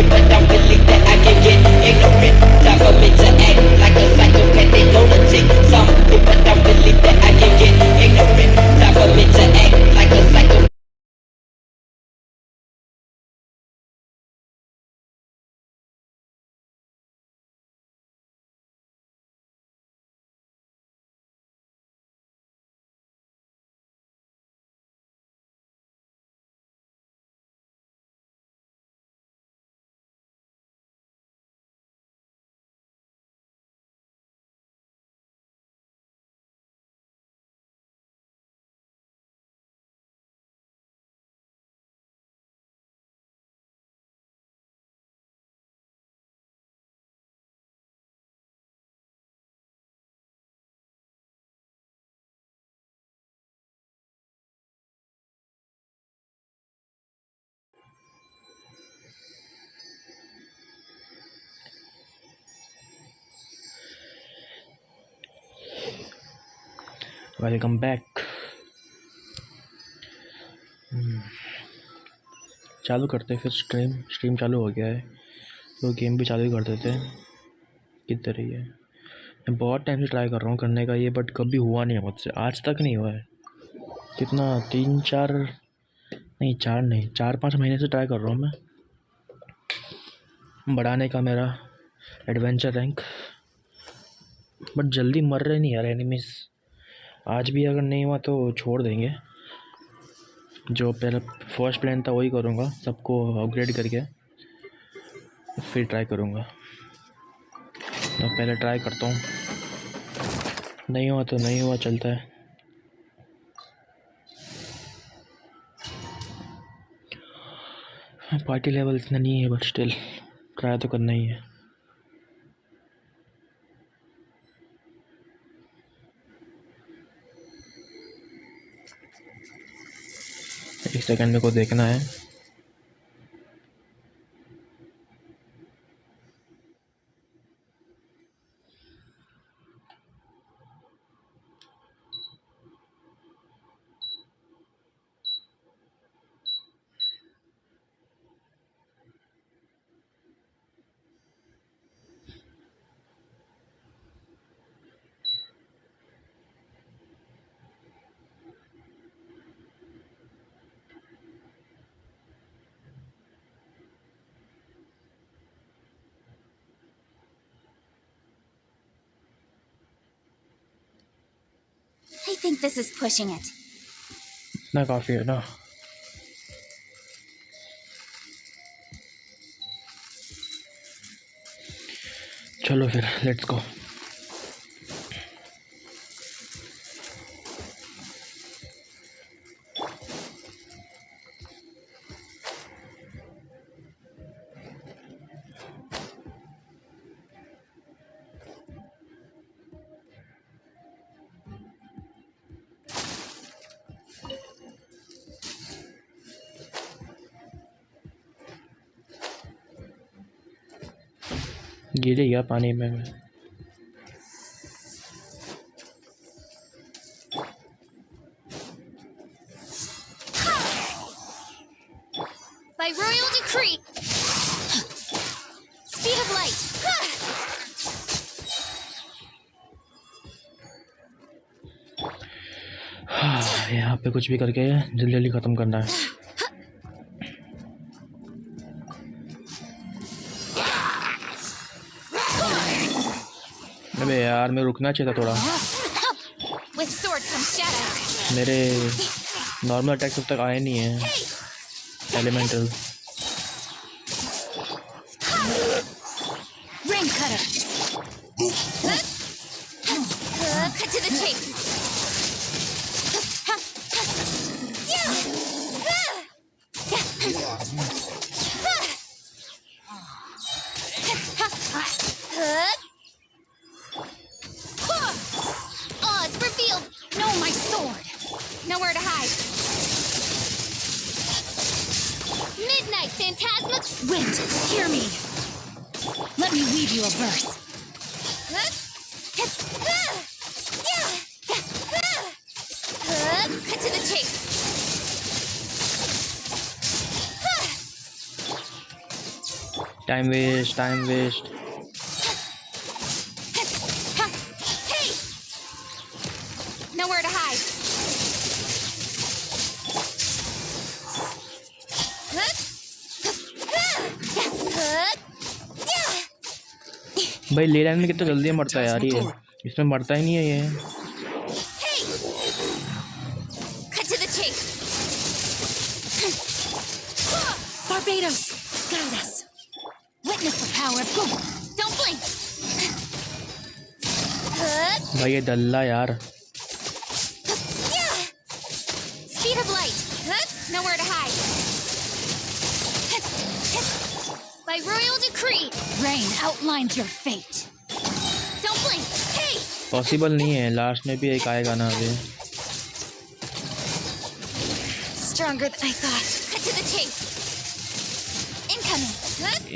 but I'm willing that I can get ignorant. Time for me to act like a psychopathic lunatic. Something, but I'm willing that I can get ignorant. Time for me to act like a psycho. Welcome back. चालू करते फिर stream चालू हो गया है तो game भी चालू ही कर देते हैं। किधर ही है, मैं बहुत टाइम से ट्राई कर रहा हूँ करने का ये, बट कभी हुआ नहीं है मुझसे, आज तक नहीं हुआ है। कितना 4-5 महीने से ट्राई कर रहा हूँ मैं बढ़ाने का मेरा एडवेंचर रैंक, बट जल्दी मर रहे नहीं यार एनिमीज। आज भी अगर नहीं हुआ तो छोड़ देंगे, जो पहले फर्स्ट प्लान था वही करूँगा, सबको अपग्रेड करके फिर ट्राई करूँगा। तो पहले ट्राई करता हूँ, नहीं हुआ तो नहीं हुआ, चलता है। पार्टी लेवल इतना नहीं है बट स्टिल ट्राई तो करना ही है। एक सेकंड मेरे को देखना है। I think this is pushing it. ना काफ़ी है ना। चलो फिर लेट्स गो। गिर गया पानी में मैं। By royal decree. Speed of light. यहाँ पे कुछ भी करके जल्दी जल्दी ख़त्म करना है। अबे यार मैं रुकना चाहिए था थोड़ा। With sword comes shadow. मेरे नॉर्मल अटैक तब तक आए नहीं हैं elemental. Ring cutter. Cut to the chase. Oh, it's revealed. No, my sword. Nowhere to hide. Midnight Phantasma. Wind, hear me. Let me weave you a verse. Cut to the chase. Time waste. Hey! Nowhere to hide. भाई ले line में कितना जल्दी मरता है यार ये, इसमें मरता ही नहीं है ये। Hey! Cut to the chase. Barbados, guide us. Witness the power of gold. Don't blink. भाई ये दल्ला यार। Speed of light. Nowhere to hide. By royal decree, rain outlines your fate. Don't blink. Hey! Possible नहीं है, last में भी एक आएगा ना अभी। Stronger than I thought. Cut to the chase. Incoming.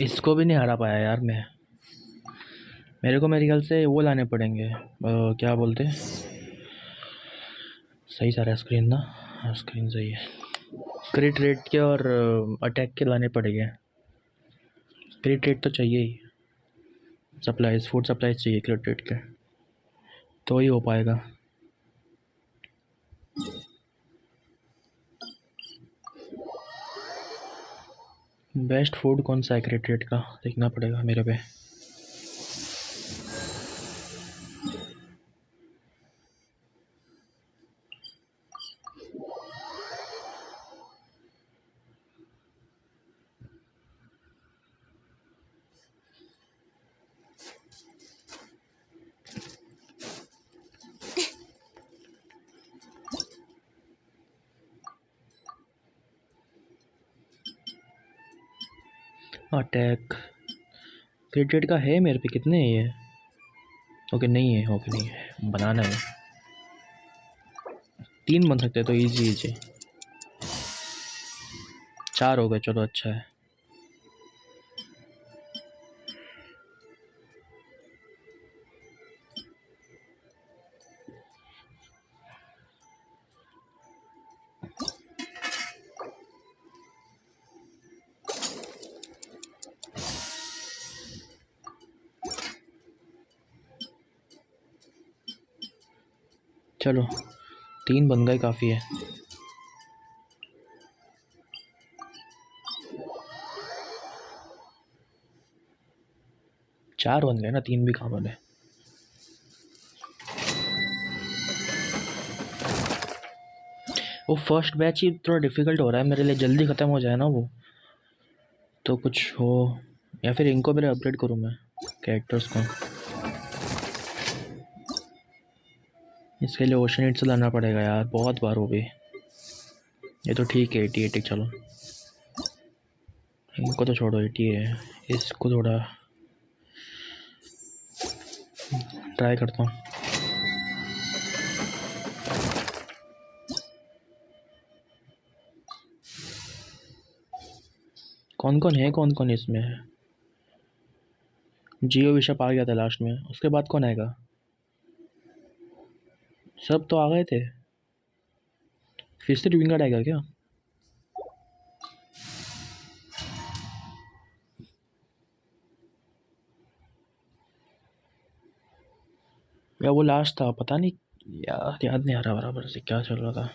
इसको भी नहीं हरा पाया यार मैं। मेरे को मेरे ख्याल से वो लाने पड़ेंगे, क्या बोलते हैं, सही सारा स्क्रीन ना, हाँ स्क्रीन सही है। क्रिट रेट के और अटैक के लाने पड़ेंगे। क्रिट रेट तो चाहिए ही, सप्लाईज फूड सप्लाईज चाहिए क्रिट रेट के, तो ही हो पाएगा। बेस्ट फूड कौन सा है क्रिट रेट का, देखना पड़ेगा मेरे पे। अटैक क्रिकेट का है मेरे पे, कितने है ये? ओके नहीं है, ओके नहीं है, बनाना है। 3 बन सकते हैं तो इजी। 4 हो गए, चलो अच्छा है। चलो 3 बन गए, काफ़ी है। चार बन गए ना, 3 भी कहाँ बने। वो फर्स्ट बैच ही थोड़ा डिफ़िकल्ट हो रहा है मेरे लिए, जल्दी ख़त्म हो जाए ना वो तो कुछ हो, या फिर इनको मेरे अपग्रेड करूँ मैं कैरेक्टर्स को। इसके लिए ओशन ईट से लाना पड़ेगा यार, बहुत बार हो गई। ये तो ठीक है 88, चलो इनको तो छोड़ो, 80 है। इसको थोड़ा ट्राई करता हूँ। कौन कौन इसमें है? जियो बिशप आ गया था लास्ट में, उसके बाद कौन आएगा? सब तो आ गए थे, फिर से विंगार्ड आएगा क्या? या वो लास्ट था, पता नहीं यार, याद नहीं आ रहा बराबर से क्या चल रहा था।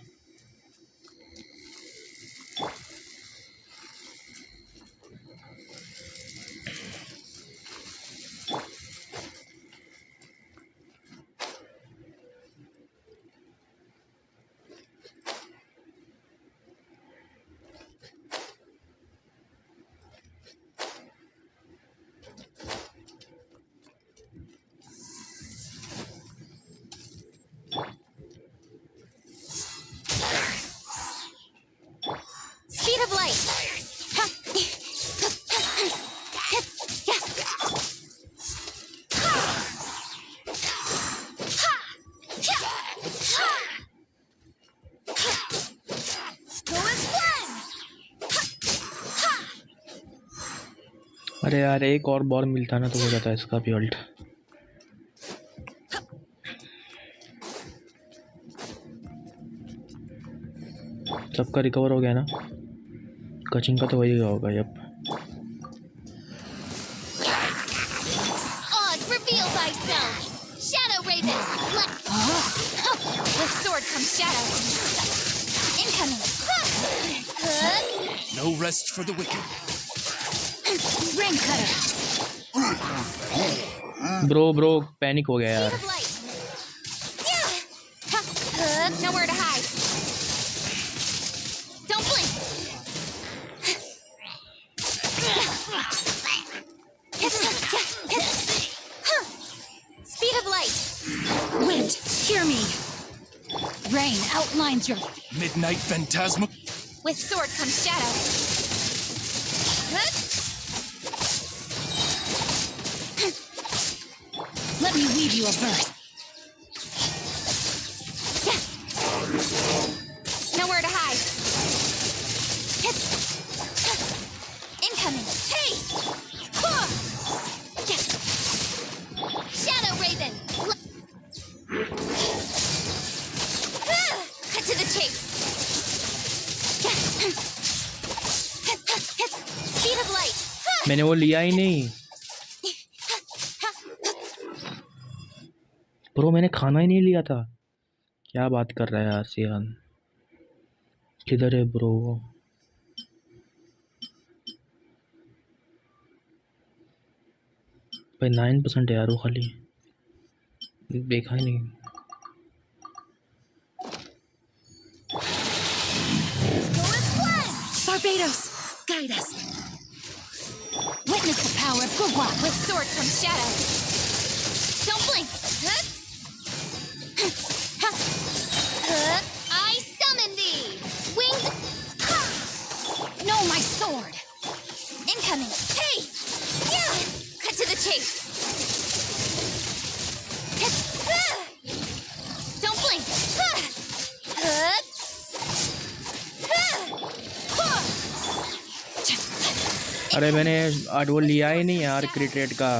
Speed of light. अरे यार एक और बॉल मिलता ना तो हो जाता है इसका भी अल्ट। सबका रिकवर हो गया ना, कचिंग का तो वही होगा। अब Reveal thyself. Shadow Raven. With sword comes shadow. Incoming. No rest for the wicked. Ring cutter. Bro panic हो गया Speed यार. of light. Nowhere to hide. Don't blink. Speed of light. Wind, hear me. Rain outlines your. Midnight phantasma. With sword comes shadow. Let me weave you a verse. Nowhere to hide. Incoming. Hey! Shadow Raven. Cut to the chase. Speed of light. मैंने वो लिया ही नहीं. Bro मैंने खाना ही नहीं लिया था. क्या बात कर रहा है यार सियान. किधर है ब्रो? भाई 9% है यार वो खाली. देखा ही नहीं. Barbados, guide us. Witness the power of Gugwa. With sword comes shadow. Don't blink. I summon thee. Wings. No, my sword. Incoming. Hey. Cut to the chase. Don't blink. अरे मैंने आज वो लिया ही नहीं यार क्रिकेट का.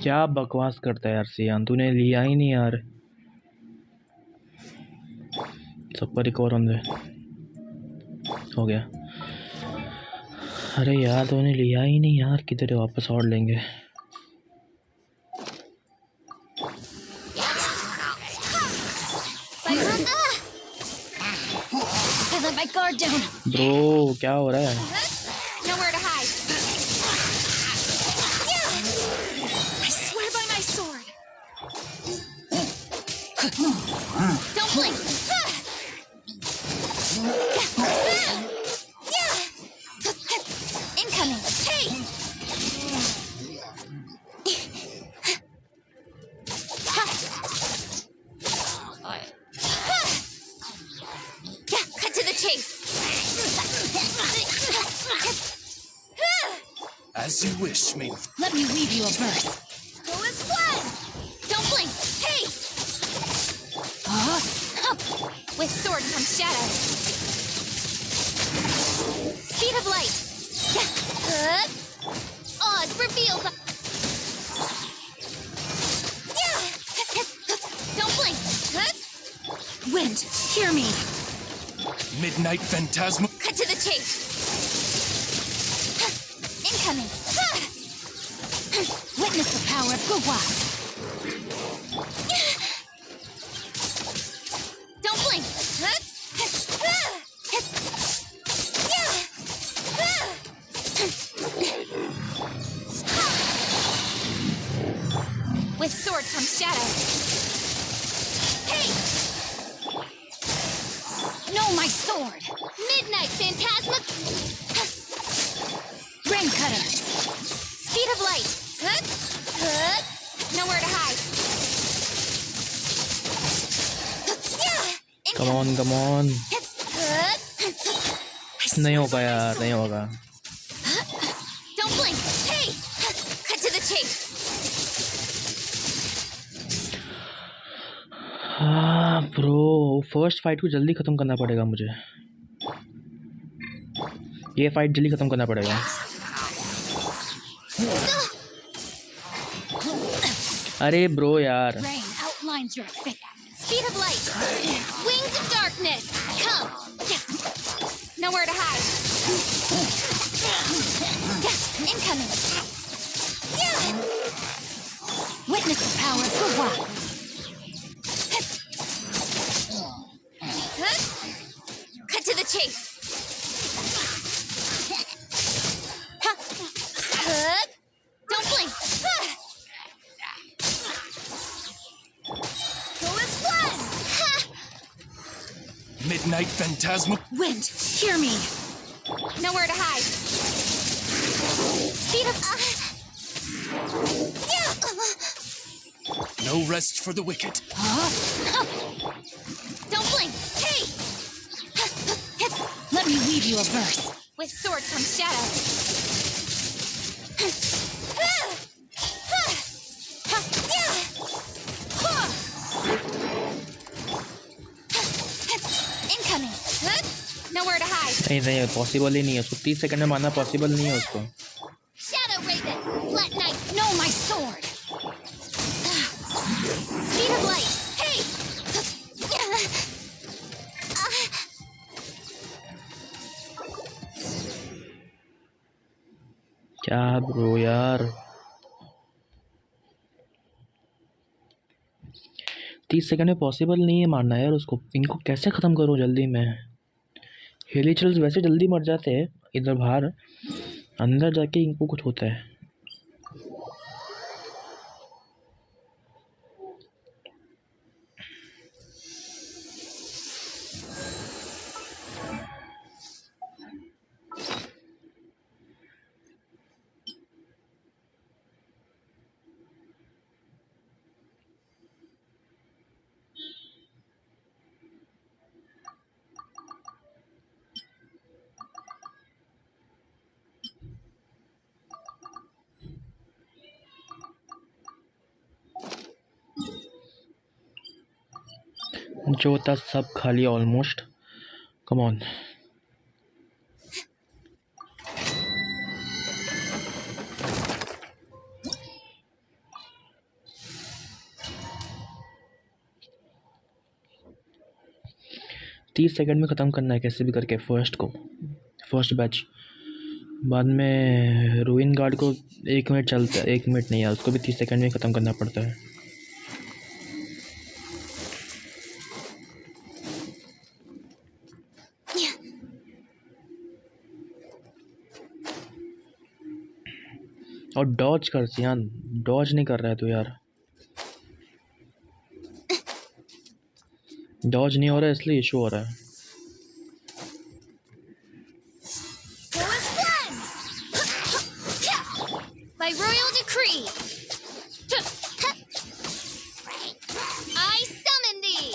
क्या बकवास करता है यार सियान. तूने लिया ही नहीं यार. सब पर रिकवर होने हो गया. अरे यार तूने लिया ही नहीं यार. किधर वापस और लेंगे. I let my guard down. Bro क्या हो रहा है? Nowhere to hide. I swear by my sword. Don't blink. Incoming. Hey. Cut to the chase. As you wish, main. Let me weave you a verse. Go as one. Don't blink. Hey. With sword comes shadow. Speed of light. Oz revealed. Don't blink. Wind, hear me. Midnight phantasma. Cut to the chase. Incoming. Witness the power of Gugwa. Don't blink. With sword comes shadow. Hey! No, my sword! Midnight phantasma. Ring cutter. Speed of light. Nowhere to hide. Come on. नहीं होगा यार. नहीं होगा. Don't blink. Hey! Cut to the chase. हाँ bro first fight को जल्दी ख़त्म करना पड़ेगा मुझे. ये फाइट जल्दी ख़त्म करना पड़ेगा. अरे ब्रो यार. Rain outlines your fate. Speed of light. Wings of darkness. Come. Nowhere to hide. Incoming. Midnight Phantasmal. Wind, hear me. Nowhere to hide. Speed of... No rest for the wicked. Don't blink. Hey! Let me weave you a verse. With sword comes shadow. Incoming. Nowhere to hide. नहीं possible ही नहीं है उसको 30 second में मारना possible नहीं है उसको. Shadow Raven, let night know my sword. Speed of light. Hey! क्या ब्रो यार 30 सेकंड में पॉसिबल नहीं है मारना यार उसको. इनको कैसे ख़त्म करूँ जल्दी में. हेलीचल्स वैसे जल्दी मर जाते हैं इधर बाहर, अंदर जाके इनको कुछ होता है. जो था सब खाली ऑलमोस्ट. Come on. तीस सेकंड में ख़त्म करना है कैसे भी करके फर्स्ट बैच. बाद में रूइन गार्ड को 1 मिनट चलता है, 1 मिनट नहीं है उसको भी 30 सेकंड में ख़त्म करना पड़ता है. और डॉज कर सियान, डॉज नहीं कर रहा है तू यार. डॉज नहीं हो रहा है इसलिए इशू हो रहा है. By royal decree, I summon thee.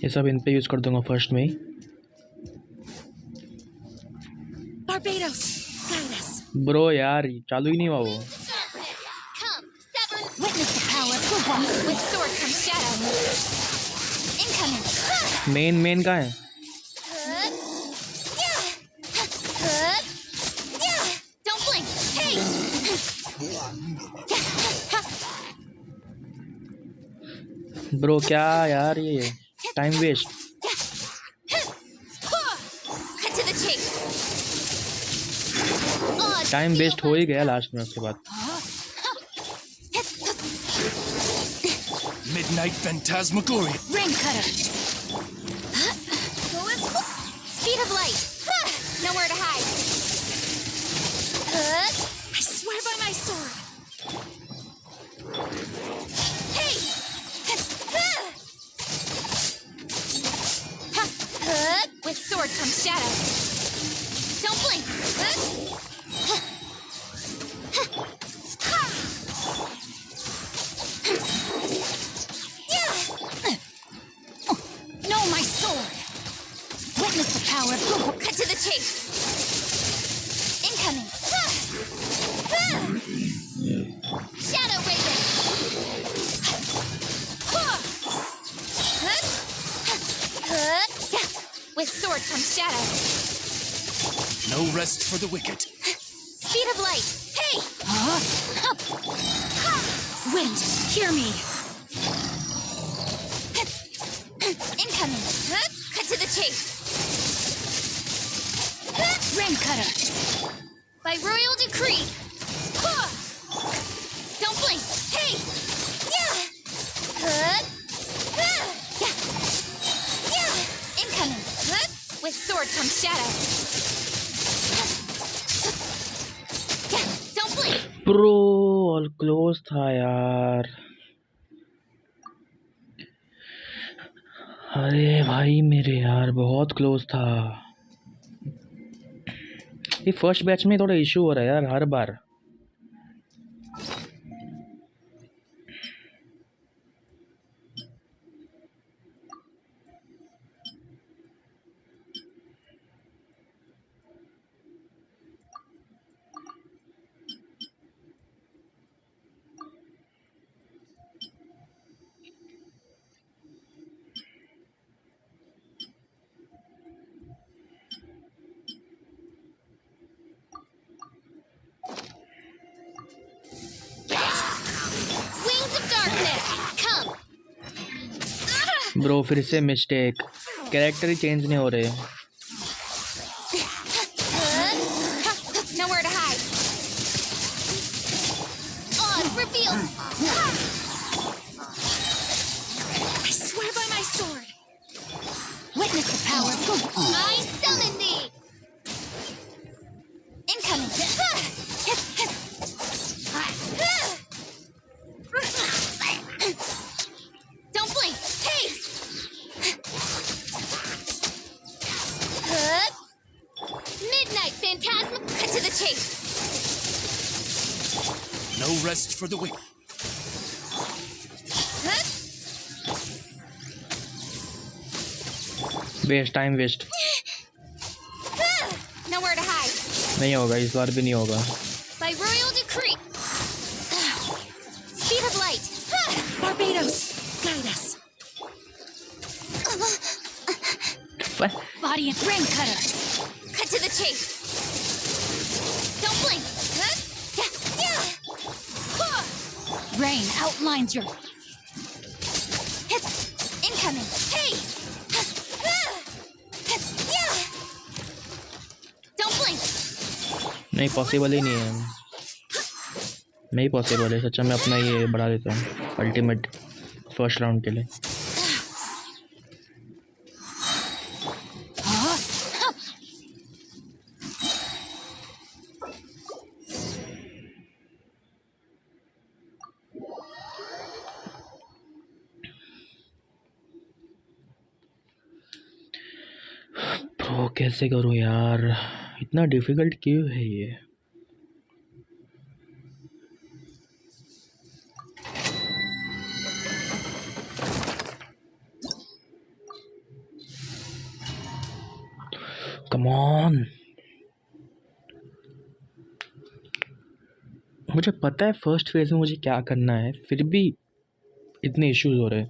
ये सब इन पे यूज़ कर दूंगा फर्स्ट में ही. Barbados, guide us. ब्रो यार चालू ही नहीं हुआ वो. Come, sever. Witness the power of the one with sword comes shadow. Incoming. मेन कहाँ है. Don't blink. Hey. ब्रो क्या यार ये time waste. Cut to the chase. Time waste हो ही गया लास्ट में उसके बाद. Midnight Phantasmagoria. Ring cutter. Speed of light. Nowhere to hide. I swear by my sword. Hey. With sword comes shadow. Don't blink. Know my sword. Witness the power of Google. Cut to the chase. Incoming. Shadow Raven. With sword comes shadow. No rest for the wicked. Speed of light. Hey! Wind, hear me. Incoming. Cut to the chase. Ring cutter. By royal decree. Don't blink. Hey! With sword comes shadow. Yeah, don't blink. Bro all close था यार। अरे भाई मेरे यार बहुत close था। ये first batch में थोड़ा इशू हो रहा है यार हर बार। ब्रो फिर से मिस्टेक, कैरेक्टर ही चेंज नहीं हो रहे। Nowhere to hide. Oz revealed. I swear by my sword. Witness the power of God. I summon thee. Incoming. Don't blink. Hey. Midnight Phantasm. Cut to the chase. No rest for the wicked. Waste, time waste Nowhere to hide. नहीं होगा, इस बार भी नहीं होगा। By royal decree. Speed of light. Barbados, guide us. Body and brain cutter. Cut to the chase. Don't blink. Rain outlines your. Incoming. Hey. Don't blink. नहीं possible ही नहीं है, नहीं पॉसिबल है सच्चा। मैं अपना ये बढ़ा देता हूँ अल्टीमेट फर्स्ट राउंड के लिए। प्रो कैसे करूँ यार, इतना डिफिकल्ट क्यों है ये। कम ऑन, मुझे पता है फर्स्ट फेज में मुझे क्या करना है, फिर भी इतने इश्यूज हो रहे हैं।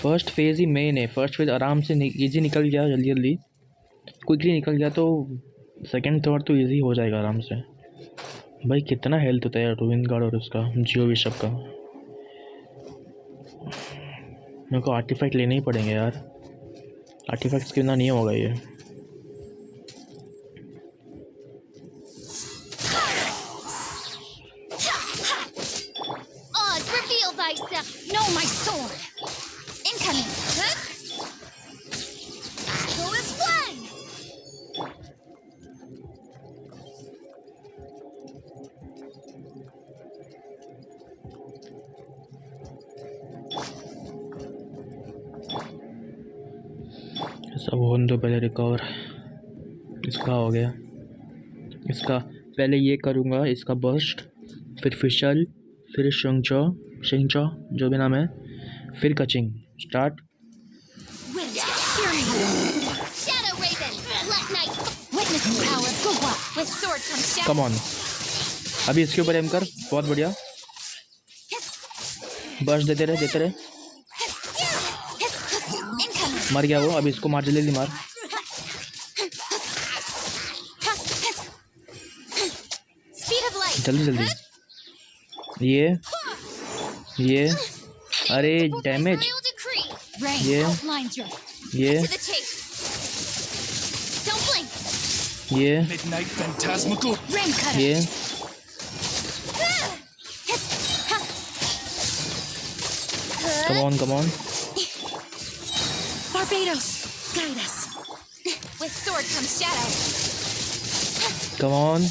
फर्स्ट फेज ही मेन है, फर्स्ट फेज आराम से इजी निकल गया, जल्दी जल्दी क्विकली निकल गया तो सेकंड थर्ड तो इजी हो जाएगा आराम से। भाई कितना हेल्थ होता है यार रूइन गार्ड और उसका जियो बिशप का। मेरे को आर्टिफैक्ट लेने ही पड़ेंगे यार, आर्टिफैक्ट्स के बिना नहीं होगा ये। Oz, reveal thyself. Know my sword. Incoming. Go as one. सब होने दो पहले रिकवर। इसका हो गया, इसका पहले ये करूँगा, इसका बर्स्ट, फिर फिशल, फिर शिंगचा जो भी नाम है, फिर कचिंग start. Shadow Raven. Black Knight. Witness the power of Gugwa. With sword comes shadow. Come on, अभी इसके ऊपर एम कर, बहुत बढ़िया। बर्स्ट देते रहे। Incoming. मर गया वो, अभी इसको मार, जल्दी मार। Speed of light. जल्दी ये अरे damage, Royal decree. Rain Yeah. outlines your. ये To the chase. Don't blink. ये Midnight Phantasmical. Rain cutter. ये come on Barbados, guide us. With sword comes shadow. Come on.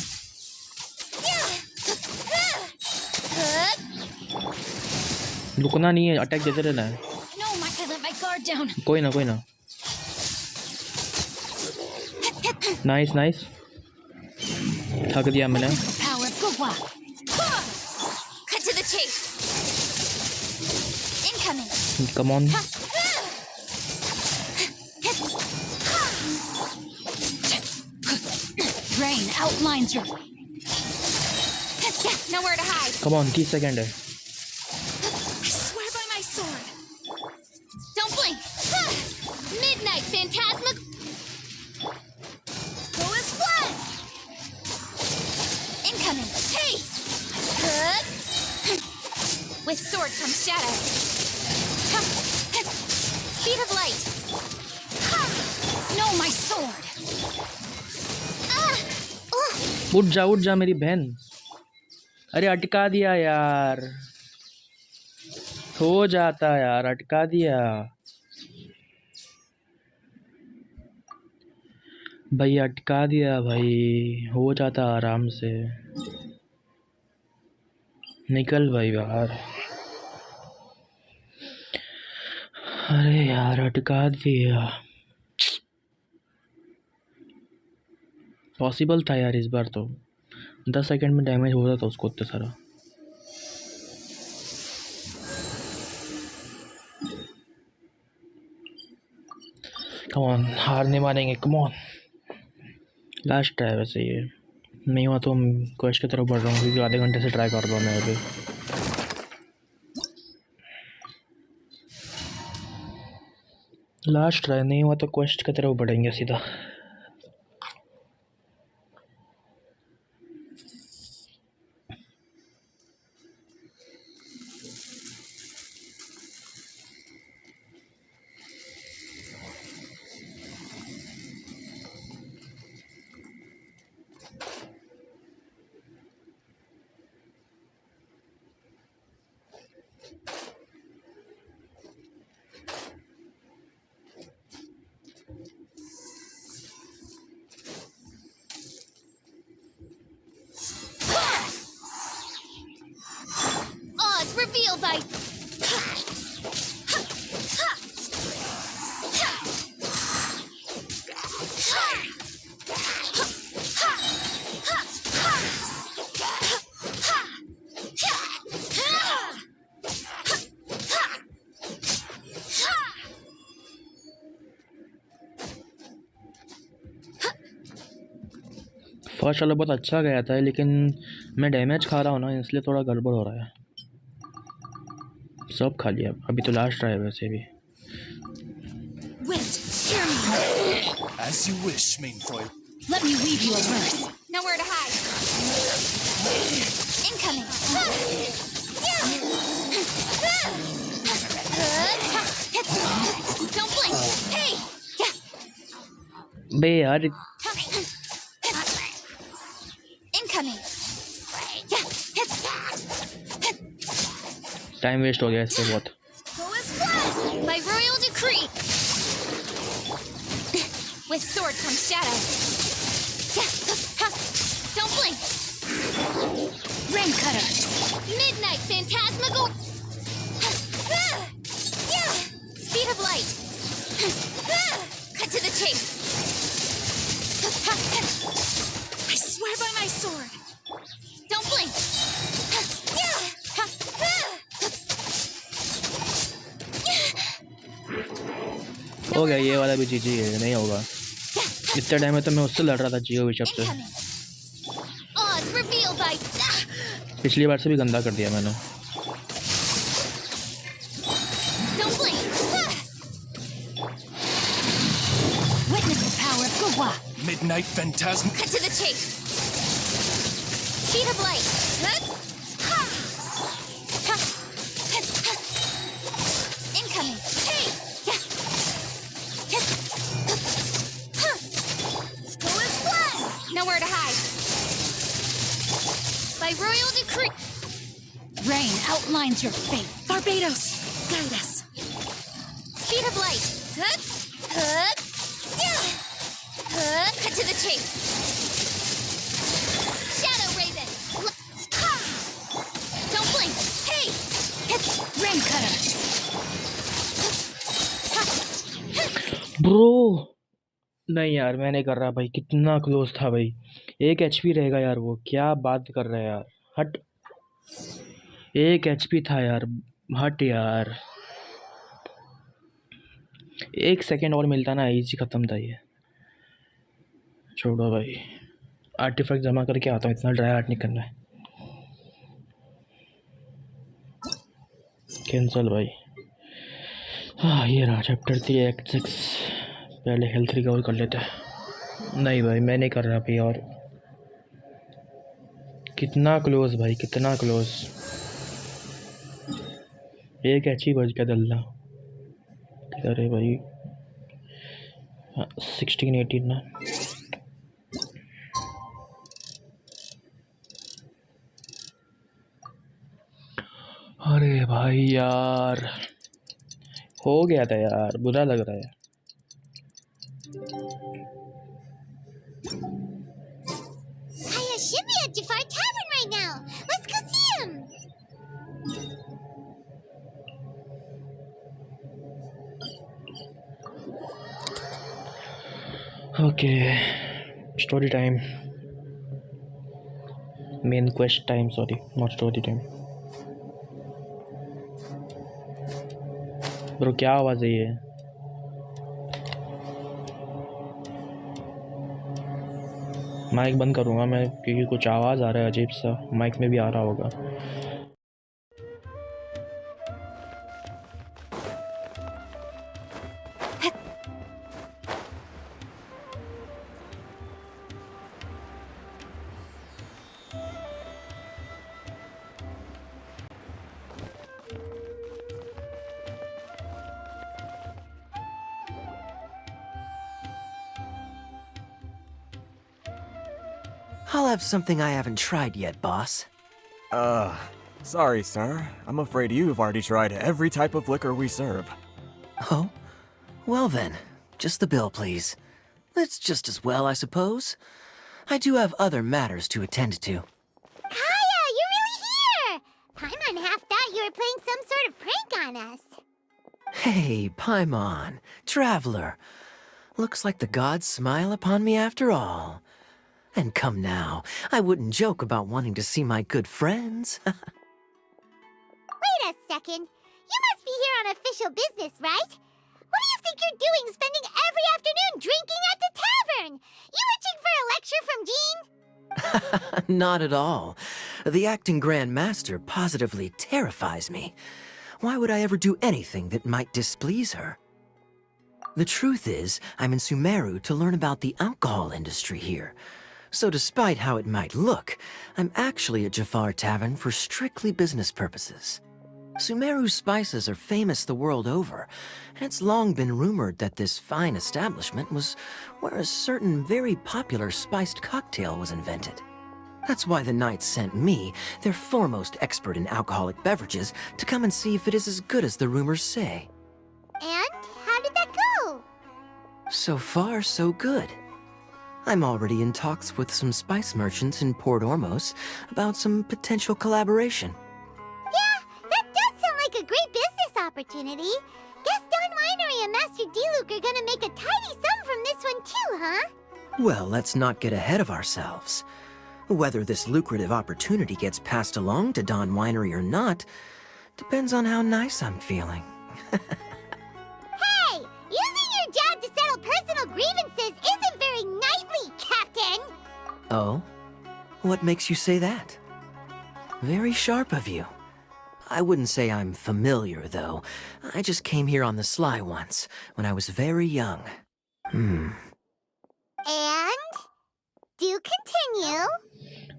रुकना नहीं है, अटैक देते रहना है. No, I let my guard down. कोई ना. नाइस. थक दिया मैंने. Power of Gwa. Cut to the chase. Incoming. Come on. Rain outlines your. Nowhere to hide. Come on, 30 second है. I swear by my sword. Don't blink. Midnight phantasmic. Go as flat. Incoming. Hey. With sword comes shadow. Speed of light. No, my sword. उठ जा मेरी बहन. अरे अटका दिया यार. हो जाता यार, अटका दिया भाई, अटका दिया भाई. हो जाता आराम से. निकल भाई बाहर. अरे यार अटका दिया. पॉसिबल था यार इस बार तो. 10 सेकंड में डैमेज होता था उसको इतना सारा. कम ऑन, हार नहीं मानेंगे. कम ऑन, लास्ट है वैसे ये. नहीं हुआ तो क्वेश्चन की तरफ बढ़ रहा हूँ क्योंकि आधे घंटे से ट्राई कर रहा हूँ मैं अभी. लास्ट ट्राई नहीं हुआ तो क्वेश्चन की तरफ बढ़ेंगे सीधा. Reveal thy. फर्स्ट वाला बहुत अच्छा गया था लेकिन मैं डैमेज खा रहा हूँ ना, इसलिए थोड़ा गड़बड़ हो रहा है. सब खा लिया. अभी तो लास्ट रहा है वैसे भी. Wait, hear me. As you wish, main foil. Let me weave you a verse. Nowhere to hide. Incoming. Don't blink. Hey. बे यार. Incoming. टाइम वेस्ट हो गया इससे बहुत. By royal decree. With sword comes shadow. Don't blink. Rain cutter. Midnight phantasmagoria. Speed of light. Cut to the chase. I swear by my sword. Don't blink. हो गया ये वाला भी. जीजी है, नहीं होगा. इतने टाइम में तो मैं उससे लड़ रहा था जियो बिशप से. पिछली बार से भी गंदा कर दिया मैंने. Midnight phantasm. Cut to the chase. Speed of light. Incoming. Hey. Go as flat. Nowhere to hide. By royal decree. Rain outlines your fate. Barbados, guide us. Speed of light. Cut to the chase. Shadow Raven. Don't blink. Hey. Rain cutter. Bro नहीं यार, मैं नहीं कर रहा भाई, कितना close था भाई। 1 HP रहेगा यार, वो क्या बात कर रहा है यार, हट। 1 HP था यार, हट यार। 1 सेकेंड और मिलता ना, इजी ख़त्म था ये। छोड़ो भाई, आर्टिफैक्ट जमा करके आता हूँ, इतना ड्राई हार्ट नहीं करना है। कैंसल भाई। हाँ ये रहा चैप्टर 3 एक्ट 6। पहले हेल्थ रिकवर कर लेते हैं। नहीं भाई मैं नहीं कर रहा भाई। और कितना क्लोज भाई, कितना क्लोज। 1 HP बच गया दल्ला। अरे भाई 16 18 ना। अरे भाई यार हो गया था यार, बुरा लग रहा है। Hiya should be at Jafar Tavern right now. Let's go see him. Okay story time, main quest time, sorry not story time. Bro क्या आवाज़ है ये? माइक बंद करूँगा मैं क्योंकि कुछ आवाज़ आ रहा है अजीब सा, माइक में भी आ रहा होगा। I'll have something I haven't tried yet, boss. Sorry, sir. I'm afraid you've already tried every type of liquor we serve. Oh? Well then, just the bill, please. It's just as well, I suppose. I do have other matters to attend to. Hiya, you're really here. Paimon half thought you were playing some sort of prank on us. Hey, Paimon, traveler. Looks like the gods smile upon me after all. And come now, I wouldn't joke about wanting to see my good friends. Wait a second. You must be here on official business, right? What do you think you're doing spending every afternoon drinking at the tavern? You itching for a lecture from Jean? Not at all. The acting Grand Master positively terrifies me. Why would I ever do anything that might displease her? The truth is, I'm in Sumeru to learn about the alcohol industry here. So despite how it might look, I'm actually at Jafar Tavern for strictly business purposes. Sumeru's spices are famous the world over, and it's long been rumored that this fine establishment was where a certain very popular spiced cocktail was invented. That's why the Knights sent me, their foremost expert in alcoholic beverages, to come and see if it is as good as the rumors say. And how did that go? So far, so good. I'm already in talks with some spice merchants in Port Ormos about some potential collaboration. Yeah, that does sound like a great business opportunity. Guess Don Winery and Master D-Luke are gonna make a tidy sum from this one too, huh? Well, let's not get ahead of ourselves. Whether this lucrative opportunity gets passed along to Don Winery or not depends on how nice I'm feeling. Hey, using your job to settle personal grievances isn't very knightly, Captain! Oh? What makes you say that? Very sharp of you. I wouldn't say I'm familiar, though. I just came here on the sly once, when I was very young. And? Do continue.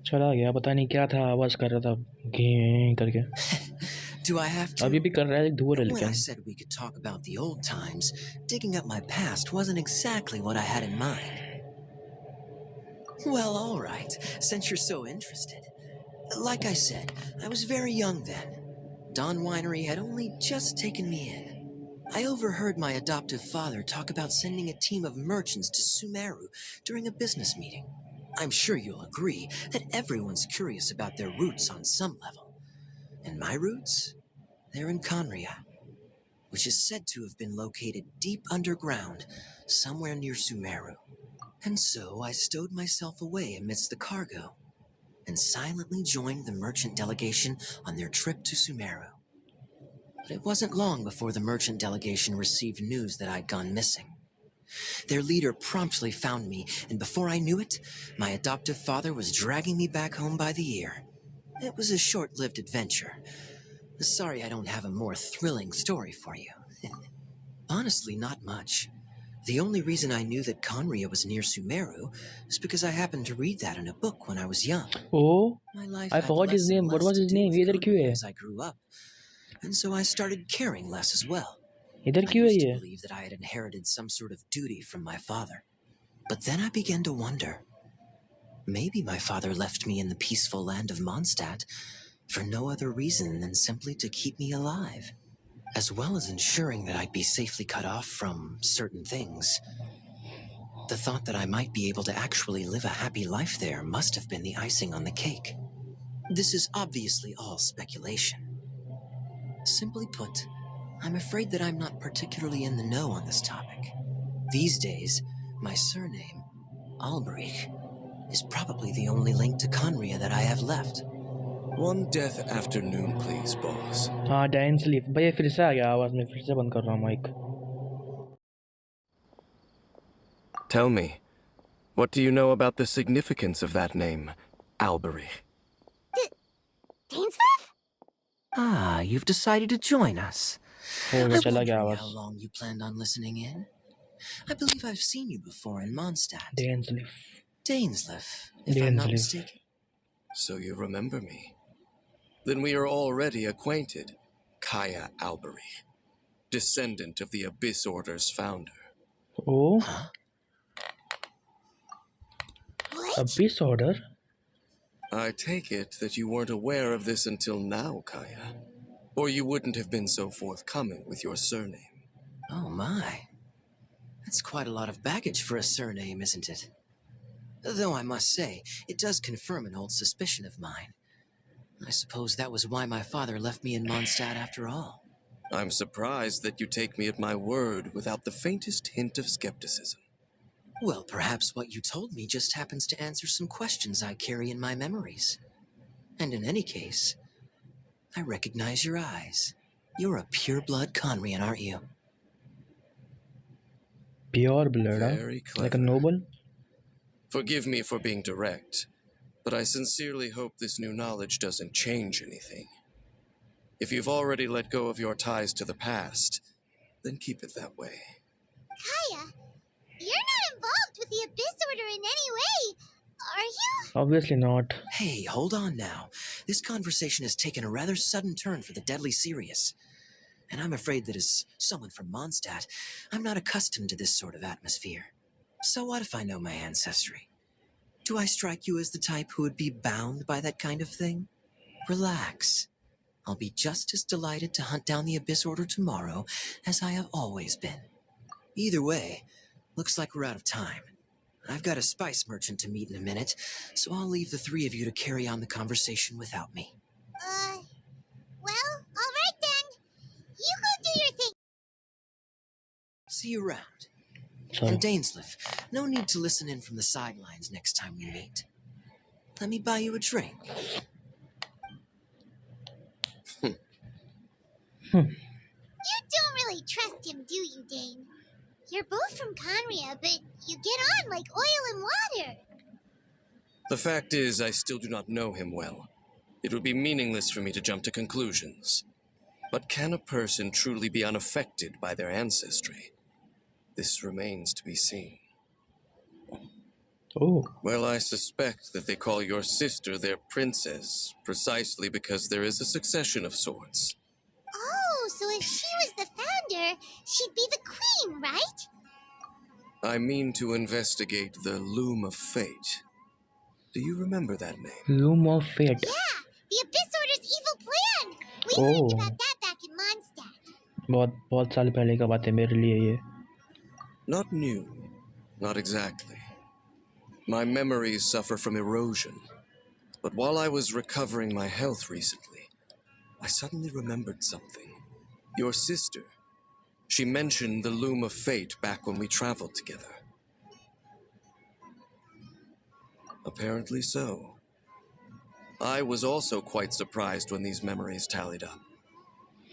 चला गया, पता नहीं क्या था, आवाज़ कर रहा था घे करके। Do I have to? अभी भी कर रहा है, धुआं ले When क्या? I said we could talk about the old times, digging up my past wasn't exactly what I had in mind. Well, all right, since you're so interested. Like I said, I was very young then. Don Winery had only just taken me in. I overheard my adoptive father talk about sending a team of merchants to Sumeru during a business meeting. I'm sure you'll agree that everyone's curious about their roots on some level. And my roots? They're in Conria, which is said to have been located deep underground, somewhere near Sumeru. And so I stowed myself away amidst the cargo and silently joined the merchant delegation on their trip to Sumeru. But it wasn't long before the merchant delegation received news that I'd gone missing. Their leader promptly found me, and before I knew it, my adoptive father was dragging me back home by the ear. It was a short-lived adventure. Sorry I don't have a more thrilling story for you. Honestly, not much. The only reason I knew that Conria was near Sumeru is because I happened to read that in a book when I was young. Oh, My life I had forgot his less and name. What less was to his do name? with ये इधर क्यों Conria है? as I grew up, and so I started caring less as well. इधर I क्यों है used to ये? believe that I had inherited some sort of duty from my father. But then I began to wonder. Maybe my father left me in the peaceful land of Mondstadt for no other reason than simply to keep me alive, as well as ensuring that I'd be safely cut off from certain things. The thought that I might be able to actually live a happy life there must have been the icing on the cake. This is obviously all speculation. Simply put, I'm afraid that I'm not particularly in the know on this topic. These days, my surname, Alberich, is probably the only link to Conria that I have left. One death afternoon, please, boss. हाँ dine sleep भैया फिर से आ गया आवाज़ में फिर से बंद कर रहा हूँ mic. Tell me, what do you know about the significance of that name, Alberich? Dainsleif? Ah, you've decided to join us. हो I'm गया चला गया wondering आवाज़. how long you planned on listening in. I believe I've seen you before in Mondstadt. Dainsleif. Dainsleif, if I'm not Dainsleif. mistaken. So you remember me. Then we are already acquainted. Kaya Alberich, descendant of the Abyss Order's founder. Oh, Huh? What? Abyss Order. I take it that you weren't aware of this until now, Kaya. Or you wouldn't have been so forthcoming with your surname. Oh my. That's quite a lot of baggage for a surname, isn't it? Though I must say, it does confirm an old suspicion of mine. I suppose that was why my father left me in Mondstadt after all. I'm surprised that you take me at my word without the faintest hint of skepticism. Well, perhaps what you told me just happens to answer some questions I carry in my memories. And in any case, I recognize your eyes. You're a pure-blood Conrian, aren't you? Pure blood, huh? Very Like a clever. noble. Forgive me for being direct, but I sincerely hope this new knowledge doesn't change anything. If you've already let go of your ties to the past, then keep it that way. Kaya, you're not involved with the Abyss Order in any way, are you? Obviously not. Hey, hold on now. This conversation has taken a rather sudden turn for the deadly serious. And I'm afraid that as someone from Mondstadt, I'm not accustomed to this sort of atmosphere. So what if I know my ancestry? Do I strike you as the type who would be bound by that kind of thing? Relax. I'll be just as delighted to hunt down the Abyss Order tomorrow as I have always been. Either way, looks like we're out of time. I've got a spice merchant to meet in a minute, so I'll leave the three of you to carry on the conversation without me. Well, alright then. You go do your thing. See you around. So, And Dainsleif, no need to listen in from the sidelines next time we meet. Let me buy you a drink. You don't really trust him, do you, Dane? You're both from Conria, but you get on like oil and water. The fact is, I still do not know him well. It would be meaningless for me to jump to conclusions. But can a person truly be unaffected by their ancestry? This remains to be seen. oh, Well, I suspect that they call your sister their princess, precisely because there is a succession of sorts. Oh, so if she was the founder, she'd be the queen, right? I mean to investigate the Loom of Fate. Do you remember that name? Loom of Fate. Yeah, the Abyss Order's evil plan. We Oh. learned about that back in Mondstadt. बहुत बहुत साल पहले का बात है मेरे लिए ये. Not new. Not exactly. My memories suffer from erosion. But while I was recovering my health recently, I suddenly remembered something. Your sister. She mentioned the Loom of Fate back when we traveled together. Apparently so. I was also quite surprised when these memories tallied up.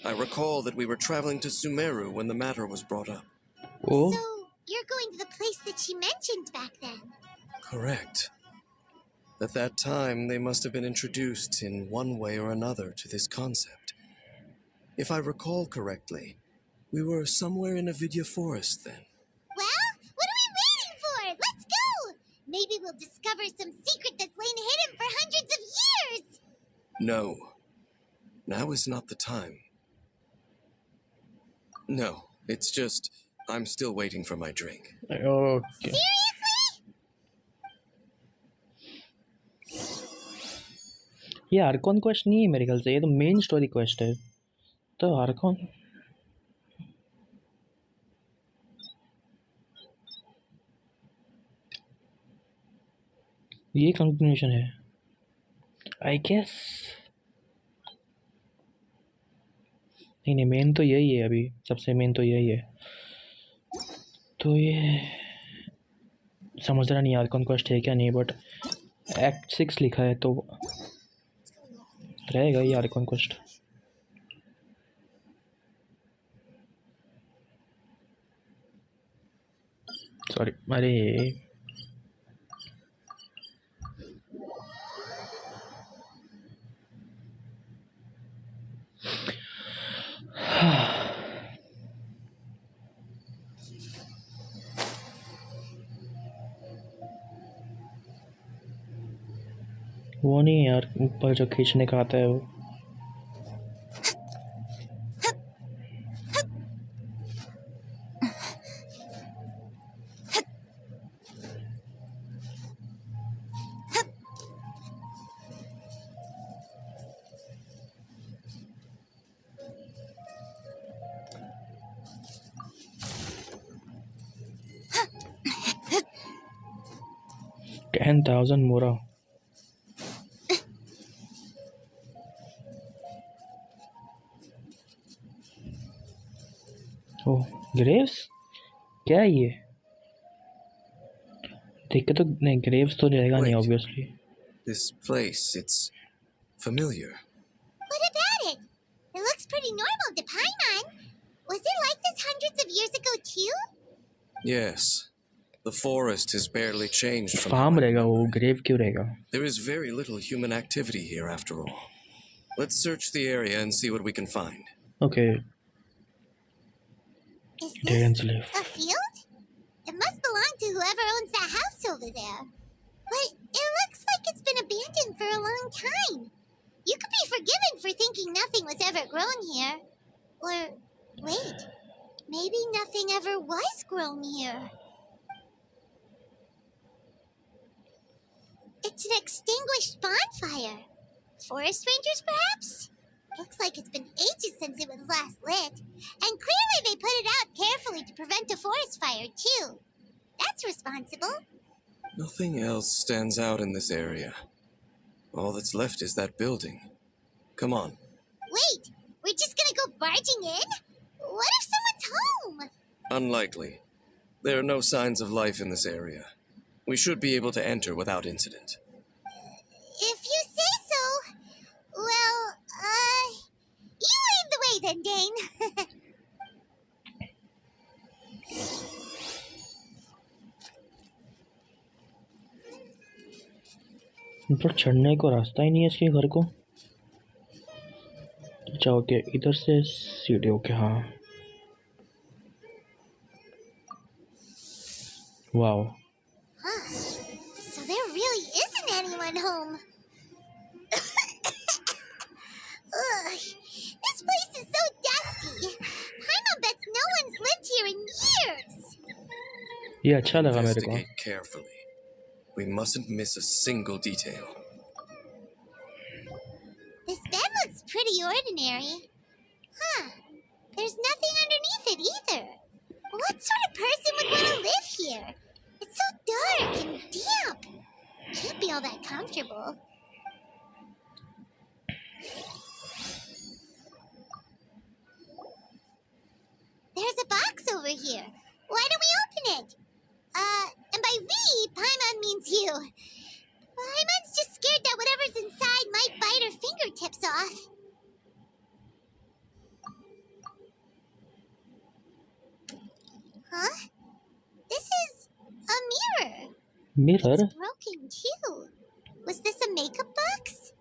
I recall that we were traveling to Sumeru when the matter was brought up. Oh, So, you're going to the place that she mentioned back then? Correct. At that time, they must have been introduced in one way or another to this concept. If I recall correctly, we were somewhere in a Vidya forest then. Well, what are we waiting for? Let's go! Maybe we'll discover some secret that's lain hidden for hundreds of years! No. Now is not the time. No, it's just, I'm still waiting for my drink. okay. Seriously? ये Arcon quest नहीं है मेरे ख्याल से, ये तो main story quest है. तो आर्कॉन ये कंटिन्यूशन है आई गेस. नहीं नहीं, मेन तो यही है. अभी सबसे मेन तो यही है. तो ये समझ रहा नहीं आर्कॉन क्वेस्ट है क्या नहीं, बट एक्ट 6 लिखा है तो रहेगा ये आर्कॉन क्वेस्ट. सॉरी, अरे वो नहीं यार, ऊपर जो खींचने का आता है वो. $10,000 मोरा. ओह, ग्रेव्स क्या है ये? देख के तो नहीं, ग्रेव्स तो रहेगा नहीं obviously. This place, it's familiar. What about it? It looks pretty normal to Paimon. Was it like this hundreds of years ago too? Yes. The forest has barely changed from form how I रहेगा वो, remember it. Grave क्यों रहेगा? There is very little human activity here after all. Let's search the area and see what we can find. Okay. Is Dan's this live. a field? It must belong to whoever owns that house over there. But it looks like it's been abandoned for a long time. You could be forgiven for thinking nothing was ever grown here. Or, wait, maybe nothing ever was grown here. It's an extinguished bonfire. Forest rangers, perhaps? Looks like it's been ages since it was last lit. And clearly they put it out carefully to prevent a forest fire, too. That's responsible. Nothing else stands out in this area. All that's left is that building. Come on. Wait, we're just gonna go barging in? What if someone's home? Unlikely. There are no signs of life in this area. We should be able to enter without incident. If you say so. Well, you lead the way then, Dane. ऊपर चढ़ने को रास्ता ही नहीं है इसके घर को. अच्छा ओके, इधर से सीढ़ी. ओके हाँ. Wow. Huh. So there really isn't anyone home. Ugh, this place is so dusty. Paimon bets no one's lived here in years. ये अच्छा लगा मेरे को. Investigate carefully. We mustn't miss a single detail. This bed looks pretty ordinary. Huh. There's nothing underneath it either. What sort of person would want to live here? It's so dark and damp. Can't be all that comfortable. There's a box over here. Why don't we open it? And by we, Paimon means you. Paimon's just scared that whatever's inside might bite her fingertips off. Huh? This is a mirror. Mirror? It's broken too. Was this a makeup box?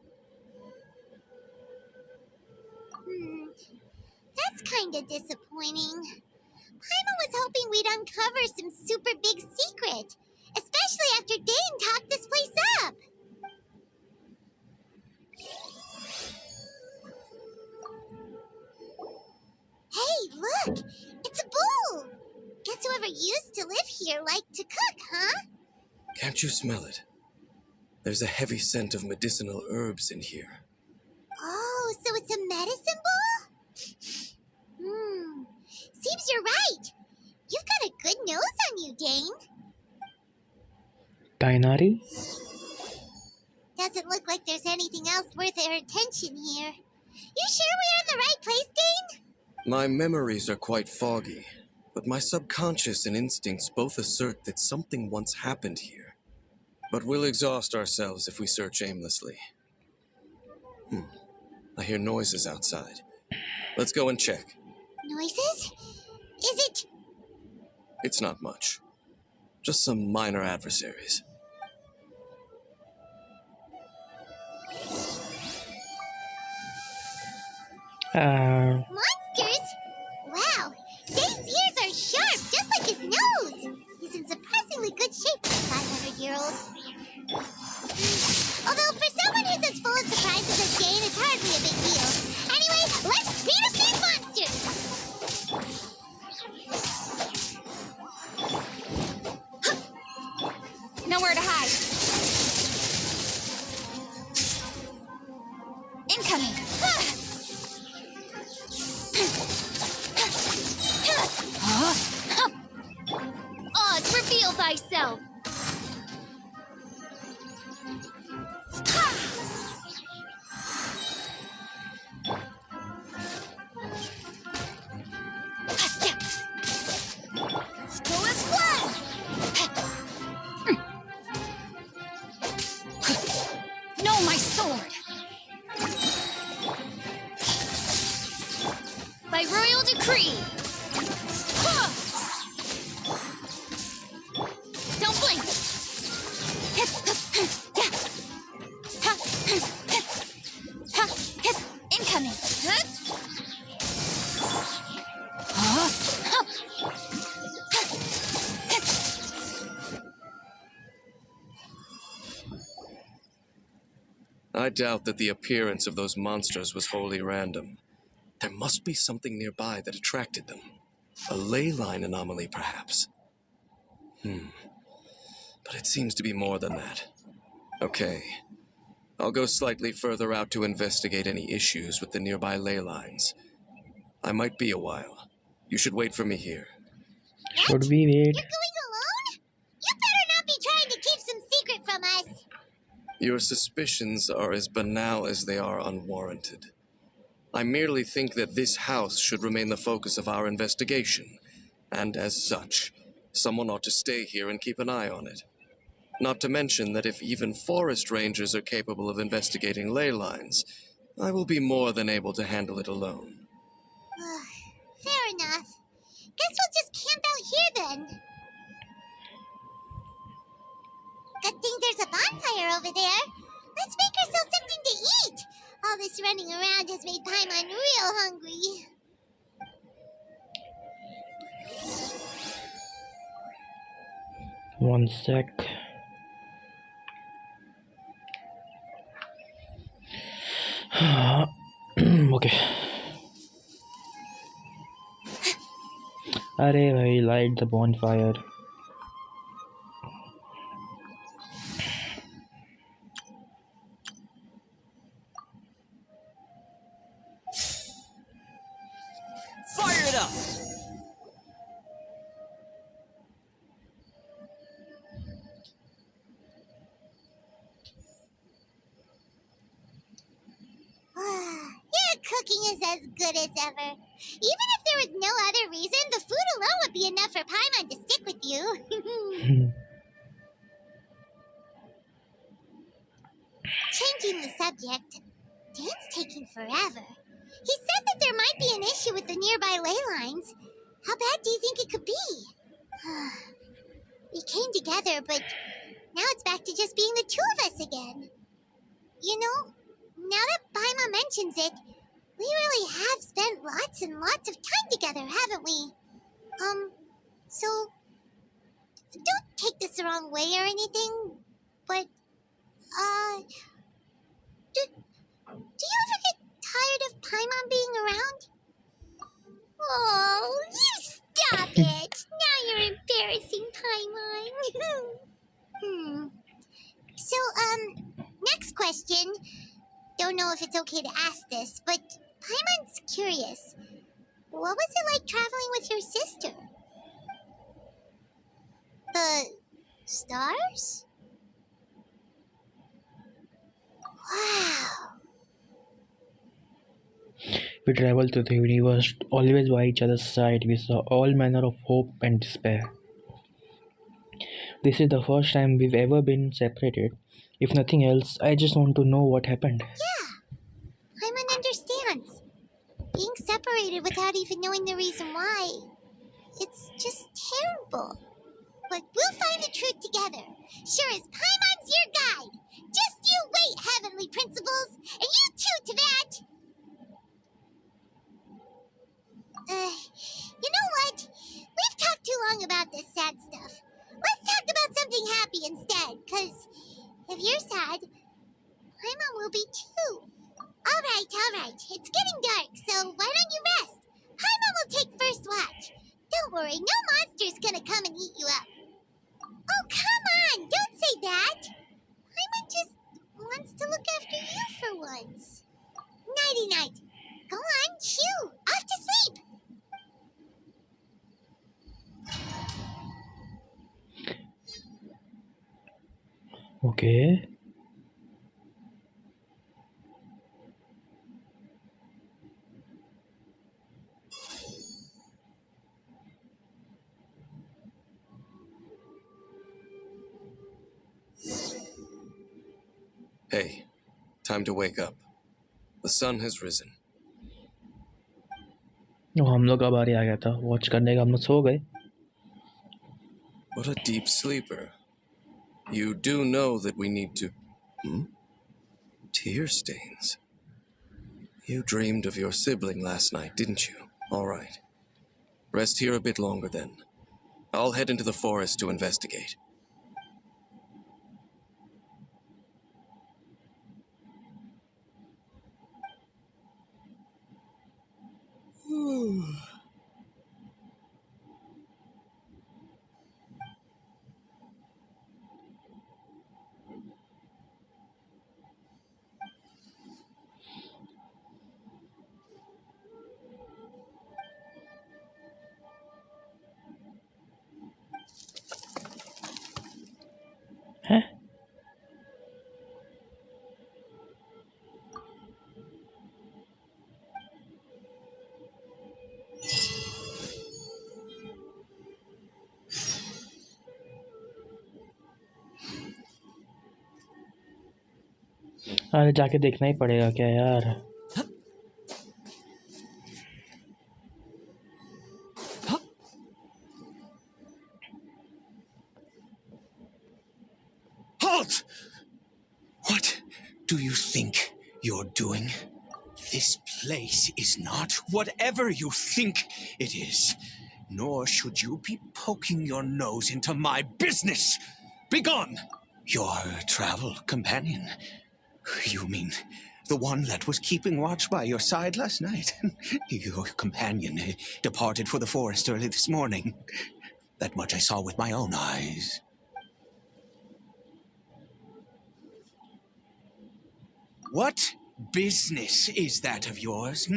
That's kinda disappointing. Paimon was hoping we'd uncover some super big secret, especially after Dane talked this place up. Hey, look! It's a bowl! Guess whoever used to live here liked to cook, huh? Can't you smell it? There's a heavy scent of medicinal herbs in here. Oh, so it's a medicine bowl? Seems you're right. You've got a good nose on you, Dane. Tainari? Doesn't look like there's anything else worth our attention here. You sure we're in the right place, Dane? My memories are quite foggy, but my subconscious and instincts both assert that something once happened here. But we'll exhaust ourselves if we search aimlessly. I hear noises outside. Let's go and check. Noises? Is it? It's not much. Just some minor adversaries. Monsters? Wow, Dane's ears are sharp, just like his nose. He's in surprisingly good shape for a 500-year-old. Although for someone who's as full of surprises as Dane, it's hardly a big deal. Anyway, let's beat up these monsters! Nowhere to hide. Incoming. Oz, reveal thyself. Go as one. No, my sword! By royal decree! Huh. Don't blink! Incoming! I doubt that the appearance of those monsters was wholly random. There must be something nearby that attracted them. A ley line anomaly, perhaps. But it seems to be more than that. Okay. I'll go slightly further out to investigate any issues with the nearby ley lines. I might be a while. You should wait for me here. Should we wait? You're going alone? You better not be trying to keep some secret from us. Your suspicions are as banal as they are unwarranted. I merely think that this house should remain the focus of our investigation, and as such, someone ought to stay here and keep an eye on it. Not to mention that if even forest rangers are capable of investigating ley lines, I will be more than able to handle it alone. Fair enough. Guess we'll just camp out here then. Good thing there's a bonfire over there. Let's make ourselves something to eat. All this running around has made Paimon real hungry. One sec. Okay. अरे भाई light the bonfire. Fire cooking is as good as ever. Even if there was no other reason, the food alone would be enough for Paimon to stick with you. Changing the subject, Dan's taking forever. He said that there might be an issue with the nearby ley lines. How bad do you think it could be? We came together, but now it's back to just being the two of us again. You know, now that Paimon mentions it, we really have spent lots and lots of time together, haven't we? So, don't take this the wrong way or anything, but, do you ever get tired of Paimon being around? Oh, you stop it! Now you're embarrassing, Paimon. So, next question. Don't know if it's okay to ask this, but Paimon's curious. What was it like traveling with your sister? The stars? Wow. We traveled through the universe, always by each other's side. We saw all manner of hope and despair. This is the first time we've ever been separated. If nothing else, I just want to know what happened. Yeah. Paimon understands. Being separated without even knowing the reason why. It's just terrible. But we'll find the truth together. Sure as Paimon's your guide. Just you wait, heavenly principles. And you too, Teyvat. You know what? We've talked too long about this sad stuff. Let's talk about something happy instead, because if you're sad, Paimon will be too. All right. It's getting dark, so why don't you rest? Paimon will take first watch. Don't worry, no monster's gonna come and eat you up. Oh, come on, don't say that. Paimon just wants to look after you for once. Nighty-night. Go on, chew. Off to sleep. Okay. Hey, time to wake up. The sun has risen. हम लोग का बारी आ गया था watch करने का. हम लोग सो गए. What a deep sleeper. You do know that we need to... Tear stains. You dreamed of your sibling last night, didn't you? All right. Rest here a bit longer then. I'll head into the forest to investigate. हैं? अरे जाके देखना ही पड़ेगा क्या यार. Halt! What do you think you're doing? This place is not whatever you think it is. Nor should you be poking your nose into my business. Begone! Your travel companion. You mean the one that was keeping watch by your side last night? Your companion departed for the forest early this morning. That much I saw with my own eyes. What business is that of yours,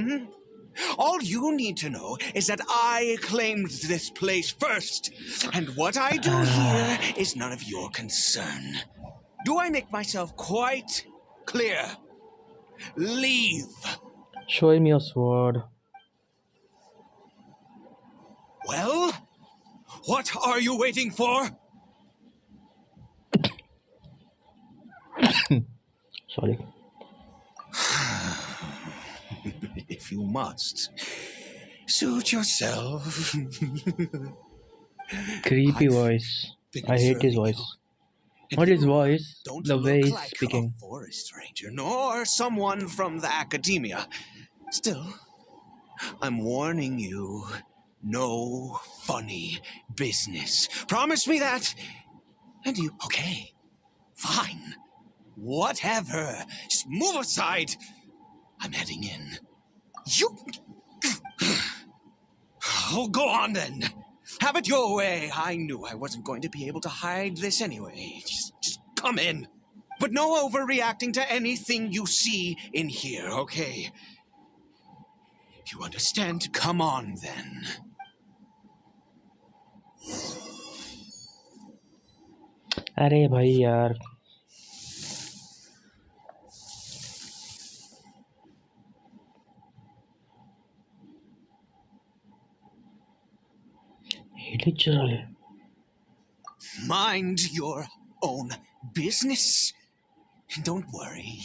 All you need to know is that I claimed this place first, and what I do here is none of your concern. Do I make myself quite clear? Leave. Show me your sword. Well, what are you waiting for? Sorry. If you must, suit yourself. Creepy I've voice. been I hate his observing you, voice. and Not his you voice, don't the way look he's like speaking. a forest ranger, nor someone from the academia. Still, I'm warning you, no funny business. Promise me that, and you... Okay, fine. Whatever. Just move aside. I'm heading in. You... Oh, go on then. Have it your way. I knew I wasn't going to be able to hide this anyway. Just come in. But no overreacting to anything you see in here, okay? You understand? Come on then. अरे भाई यार. Literal. Mind your own business. Don't worry.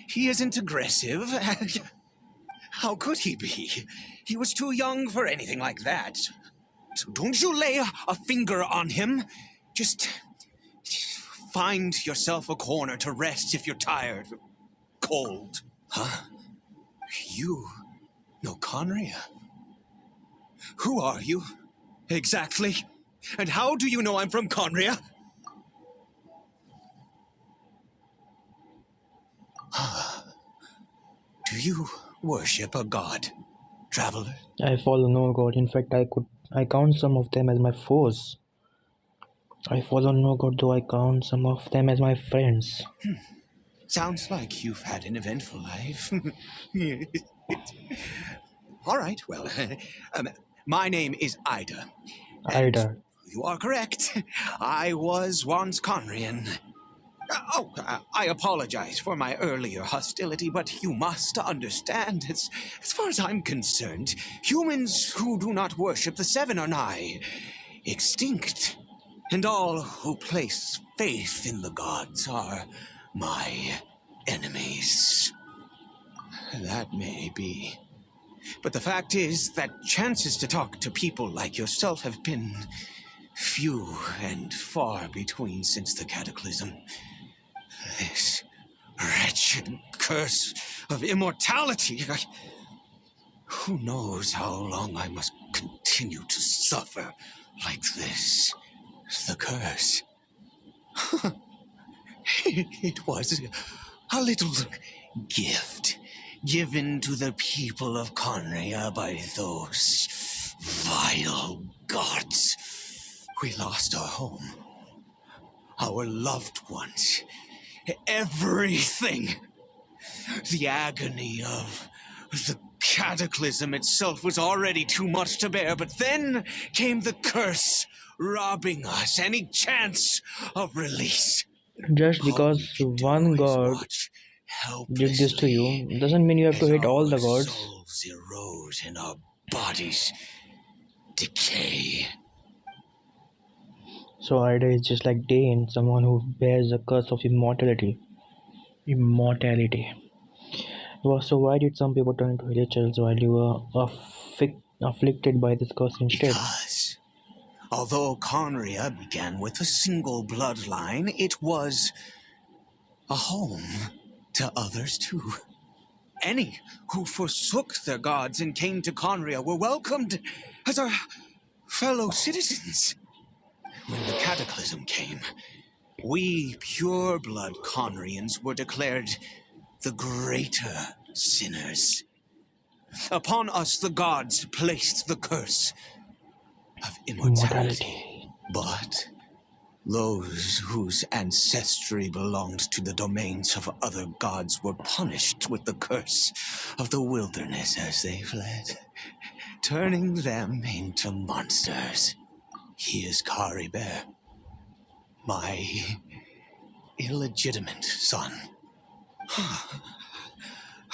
He isn't aggressive. How could he be? He was too young for anything like that. So don't you lay a finger on him. Just find yourself a corner to rest if you're tired. Cold. Huh? You know Conria? Who are you? Exactly. And how do you know I'm from Conria? Do you worship a god, traveler? I follow no god. In fact, I count some of them as my foes. I follow no god, though I count some of them as my friends. Sounds like you've had an eventful life. All right, well, my name is Ida. Ida. You are correct. I was once Conrian. I apologize for my earlier hostility, but you must understand, as far as I'm concerned, humans who do not worship the Seven are nigh extinct. And all who place faith in the gods are my enemies. That may be. But the fact is that chances to talk to people like yourself have been few and far between since the cataclysm. This wretched curse of immortality. Who knows how long I must continue to suffer like this? The curse. It was a little gift given to the people of Conria by those vile gods. We lost our home, our loved ones, everything. The agony of the cataclysm itself was already too much to bear, but then came the curse, robbing us any chance of release. Just because one god did this to you doesn't mean you have to hate all the gods. Souls erode and our bodies decay. So Ida is just like Dane, someone who bears the curse of immortality. So why did some people turn into villagers while you were afflicted by this curse instead? Because although Conria began with a single bloodline, it was a home to others too. Any who forsook their gods and came to Conria were welcomed as our fellow citizens. When the cataclysm came, we pure-blood Conrians were declared the greater sinners. Upon us the gods placed the curse of immortality. But those whose ancestry belonged to the domains of other gods were punished with the curse of the wilderness as they fled, turning them into monsters. He is Kari Bear, my illegitimate son.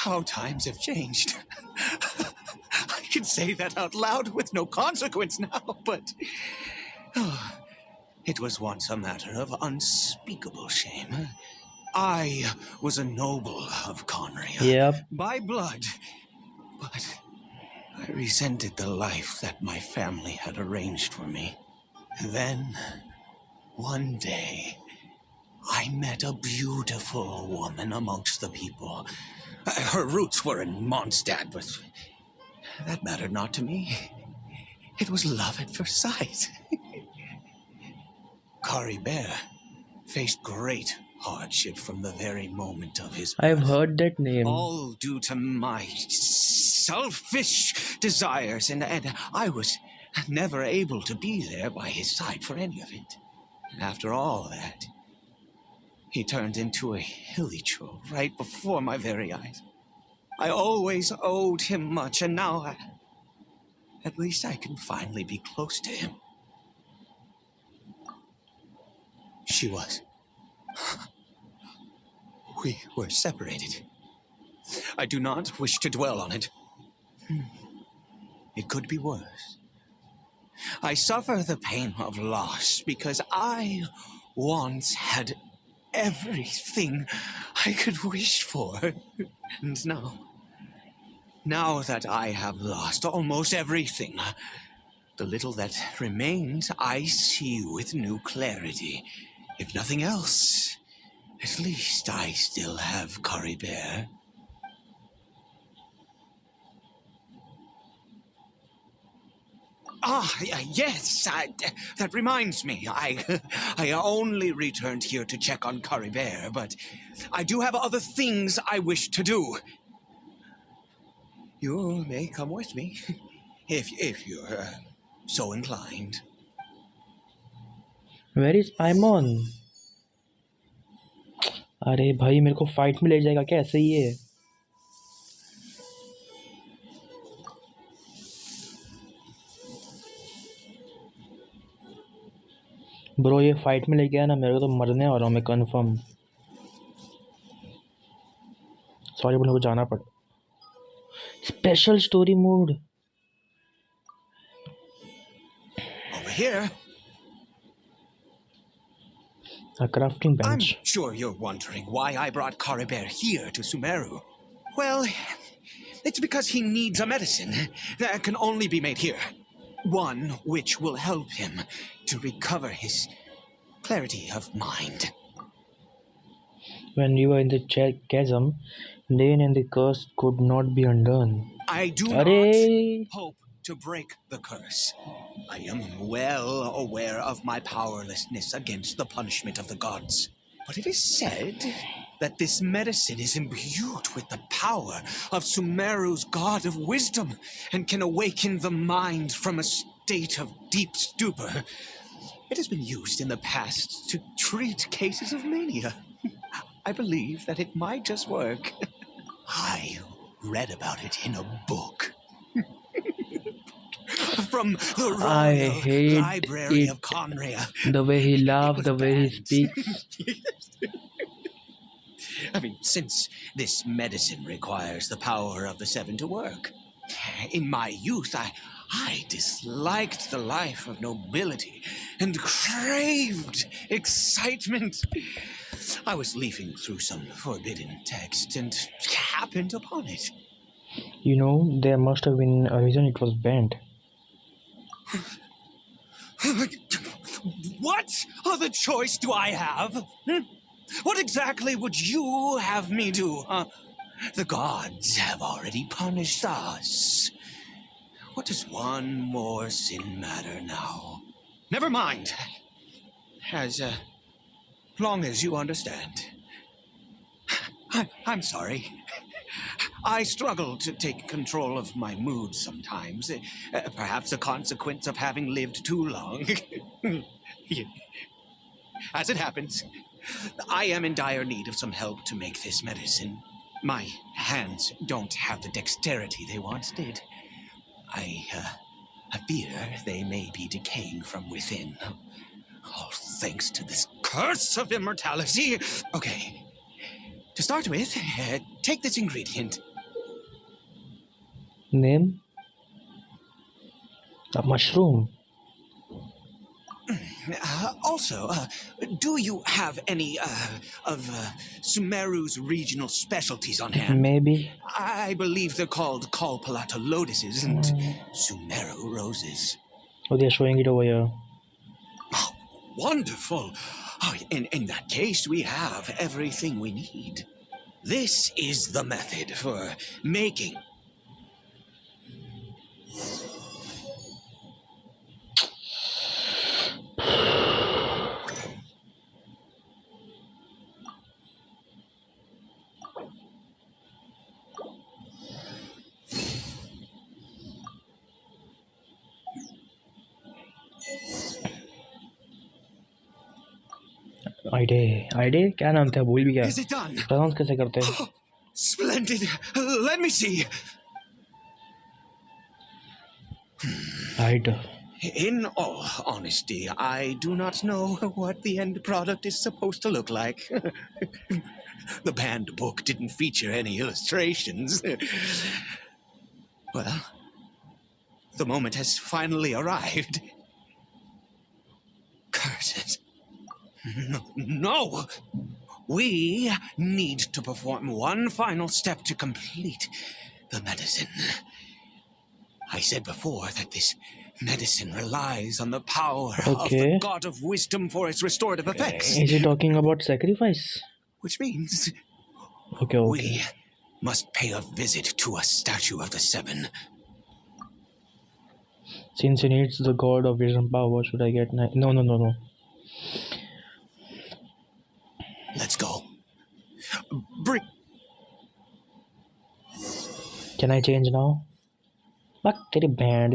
how times have changed. I can say that out loud with no consequence now, but it was once a matter of unspeakable shame. I was a noble of Conria Yep. by blood, but I resented the life that my family had arranged for me. Then, one day, I met a beautiful woman amongst the people. Her roots were in Mondstadt, but that mattered not to me. It was love at first sight. Caribert faced great hardship from the very moment of his birth. I've heard that name. All due to my selfish desires, and I was never able to be there by his side for any of it. And after all that, he turned into a hilly troll right before my very eyes. I always owed him much, and now at least I can finally be close to him. She was. We were separated. I do not wish to dwell on it. It could be worse. I suffer the pain of loss because I once had everything I could wish for. And now that I have lost almost everything, the little that remains I see with new clarity. If nothing else, at least I still have Caribert. Yes, that reminds me. I only returned here to check on Caribert, but I do have other things I wish to do. You may come with me, if you're so inclined. Where is Paimon? अरे भाई मेरे को fight में ले जाएगा क्या ऐसे ही है? ब्रो ये फाइट में ले गया ना मेरे को तो मरने वाला हूँ मैं कंफर्म. सॉरी मेरे को जाना पड़ा. Special story mode. Over here. A crafting bench. I'm sure you're wondering why I brought Caribert here to Sumeru. Well, it's because he needs a medicine that can only be made here. One which will help him to recover his clarity of mind. When you were in the chasm, Lane and the curse could not be undone. I do not hope to break the curse. I am well aware of my powerlessness against the punishment of the gods. But it is said that this medicine is imbued with the power of Sumeru's god of wisdom and can awaken the mind from a state of deep stupor. It has been used in the past to treat cases of mania. I believe that it might just work. I read about it in a book. From the Royal Library of Conria. The way he laughs, the way he speaks. I mean, since this medicine requires the power of the seven to work. In my youth, I disliked the life of nobility and craved excitement. I was leafing through some forbidden text and happened upon it. You know, there must have been a reason it was banned. What other choice do I have? What exactly would you have me do? The gods have already punished us. What does one more sin matter now? Never mind. As long as you understand. I'm sorry. I struggle to take control of my mood sometimes. Perhaps a consequence of having lived too long. As it happens, I am in dire need of some help to make this medicine. My hands don't have the dexterity they once did. I fear they may be decaying from within. All thanks to this curse of immortality. Okay. To start with, take this ingredient. Name? A mushroom. Also, do you have any of Sumeru's regional specialties on hand? Maybe. I believe they're called Kalpalata lotuses and Sumeru roses. Oh, they're showing it over here. Oh, wonderful. Oh, in that case, we have everything we need. This is the method for making. Eyed क्या नाम था भूल भी गया Is it done? Pronounce कैसे करते हैं Oh, splendid. Let me see. Eyed In all honesty, I do not know what the end product is supposed to look like. The banned book didn't feature any illustrations. Well, the moment has finally arrived. Curses. No! We need to perform one final step to complete the medicine. I said before that this medicine relies on the power of the God of Wisdom for its restorative effects. Is he talking about sacrifice? Which means Okay. we must pay a visit to a statue of the Seven. Since he needs the God of Wisdom power, should I get no. Let's go. Bring. Can I change now? बक तेरी band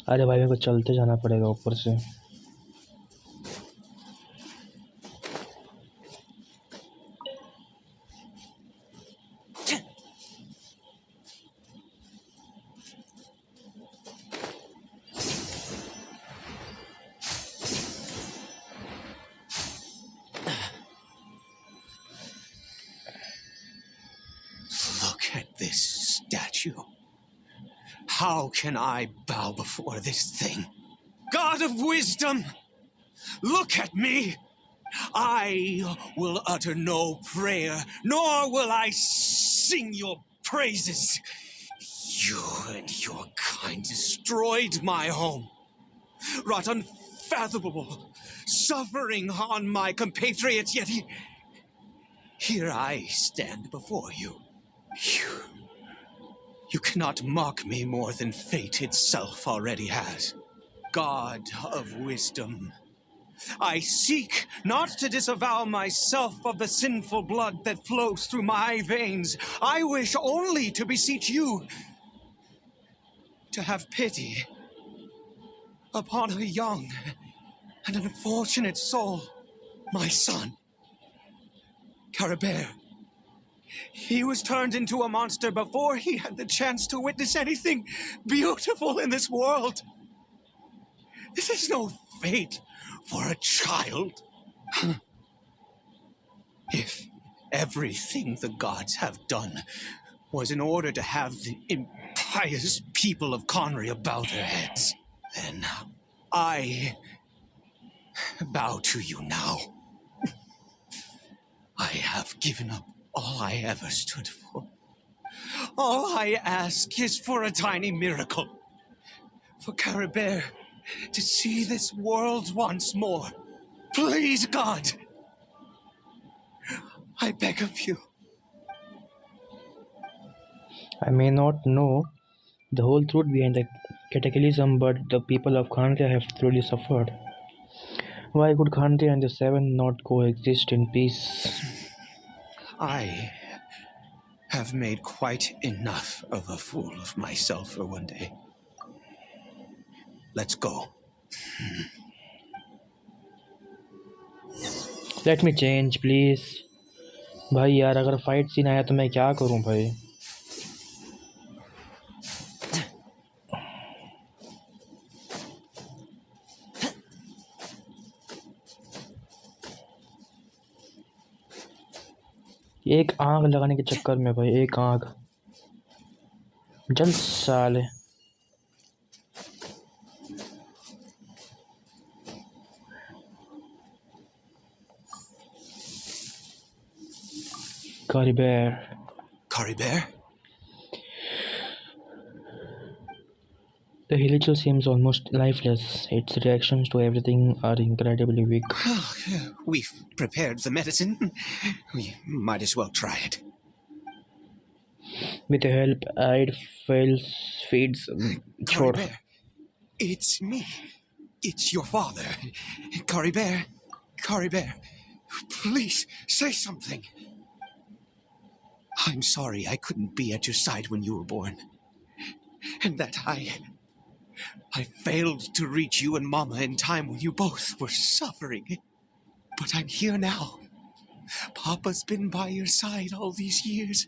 अरे भाई मेरे को चलते जाना पड़ेगा ऊपर से Look at this statue. How can I bow before this thing? God of Wisdom, look at me. I will utter no prayer, nor will I sing your praises. You and your kind destroyed my home, wrought unfathomable suffering on my compatriots, yet here I stand before you. You cannot mock me more than fate itself already has. God of Wisdom, I seek not to disavow myself of the sinful blood that flows through my veins. I wish only to beseech you to have pity upon a young and unfortunate soul, my son, Caribert. He was turned into a monster before he had the chance to witness anything beautiful in this world. This is no fate for a child. If everything the gods have done was in order to have the impious people of Conry about their heads, then I bow to you now. I have given up all I ever stood for. All I ask is for a tiny miracle. For Caribert to see this world once more. Please, God. I beg of you. I may not know the whole truth behind the cataclysm, but the people of Khantia have truly suffered. Why could Khantia and the Seven not coexist in peace? I have made quite enough of a fool of myself for one day. Let's go. Let me change, please. भाई यार अगर fight scene आया तो मैं क्या करूं भाई एक आंख लगाने के चक्कर में भाई एक आंख जल्द साले Cory Bear. Cory Bear? The Hilichurl seems almost lifeless. Its reactions to everything are incredibly weak. We've prepared the medicine. We might as well try it. With your help, I'd feeds Cory chore. Bear, it's me. It's your father. Cory Bear. Cory Bear, please say something. I'm sorry I couldn't be at your side when you were born. And that I failed to reach you and Mama in time when you both were suffering. But I'm here now. Papa's been by your side all these years.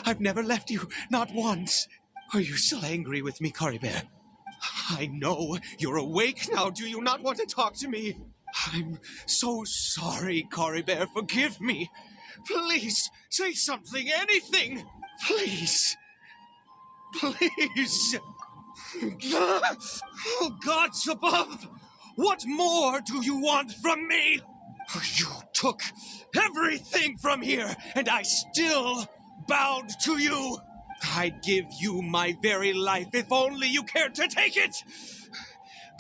I've never left you, not once. Are you still angry with me, Cory Bear? I know you're awake now. Do you not want to talk to me? I'm so sorry, Cory Bear. Forgive me. Please, say something, anything. Please. Please. Oh, gods above! What more do you want from me? You took everything from here, and I still bowed to you. I'd give you my very life if only you cared to take it.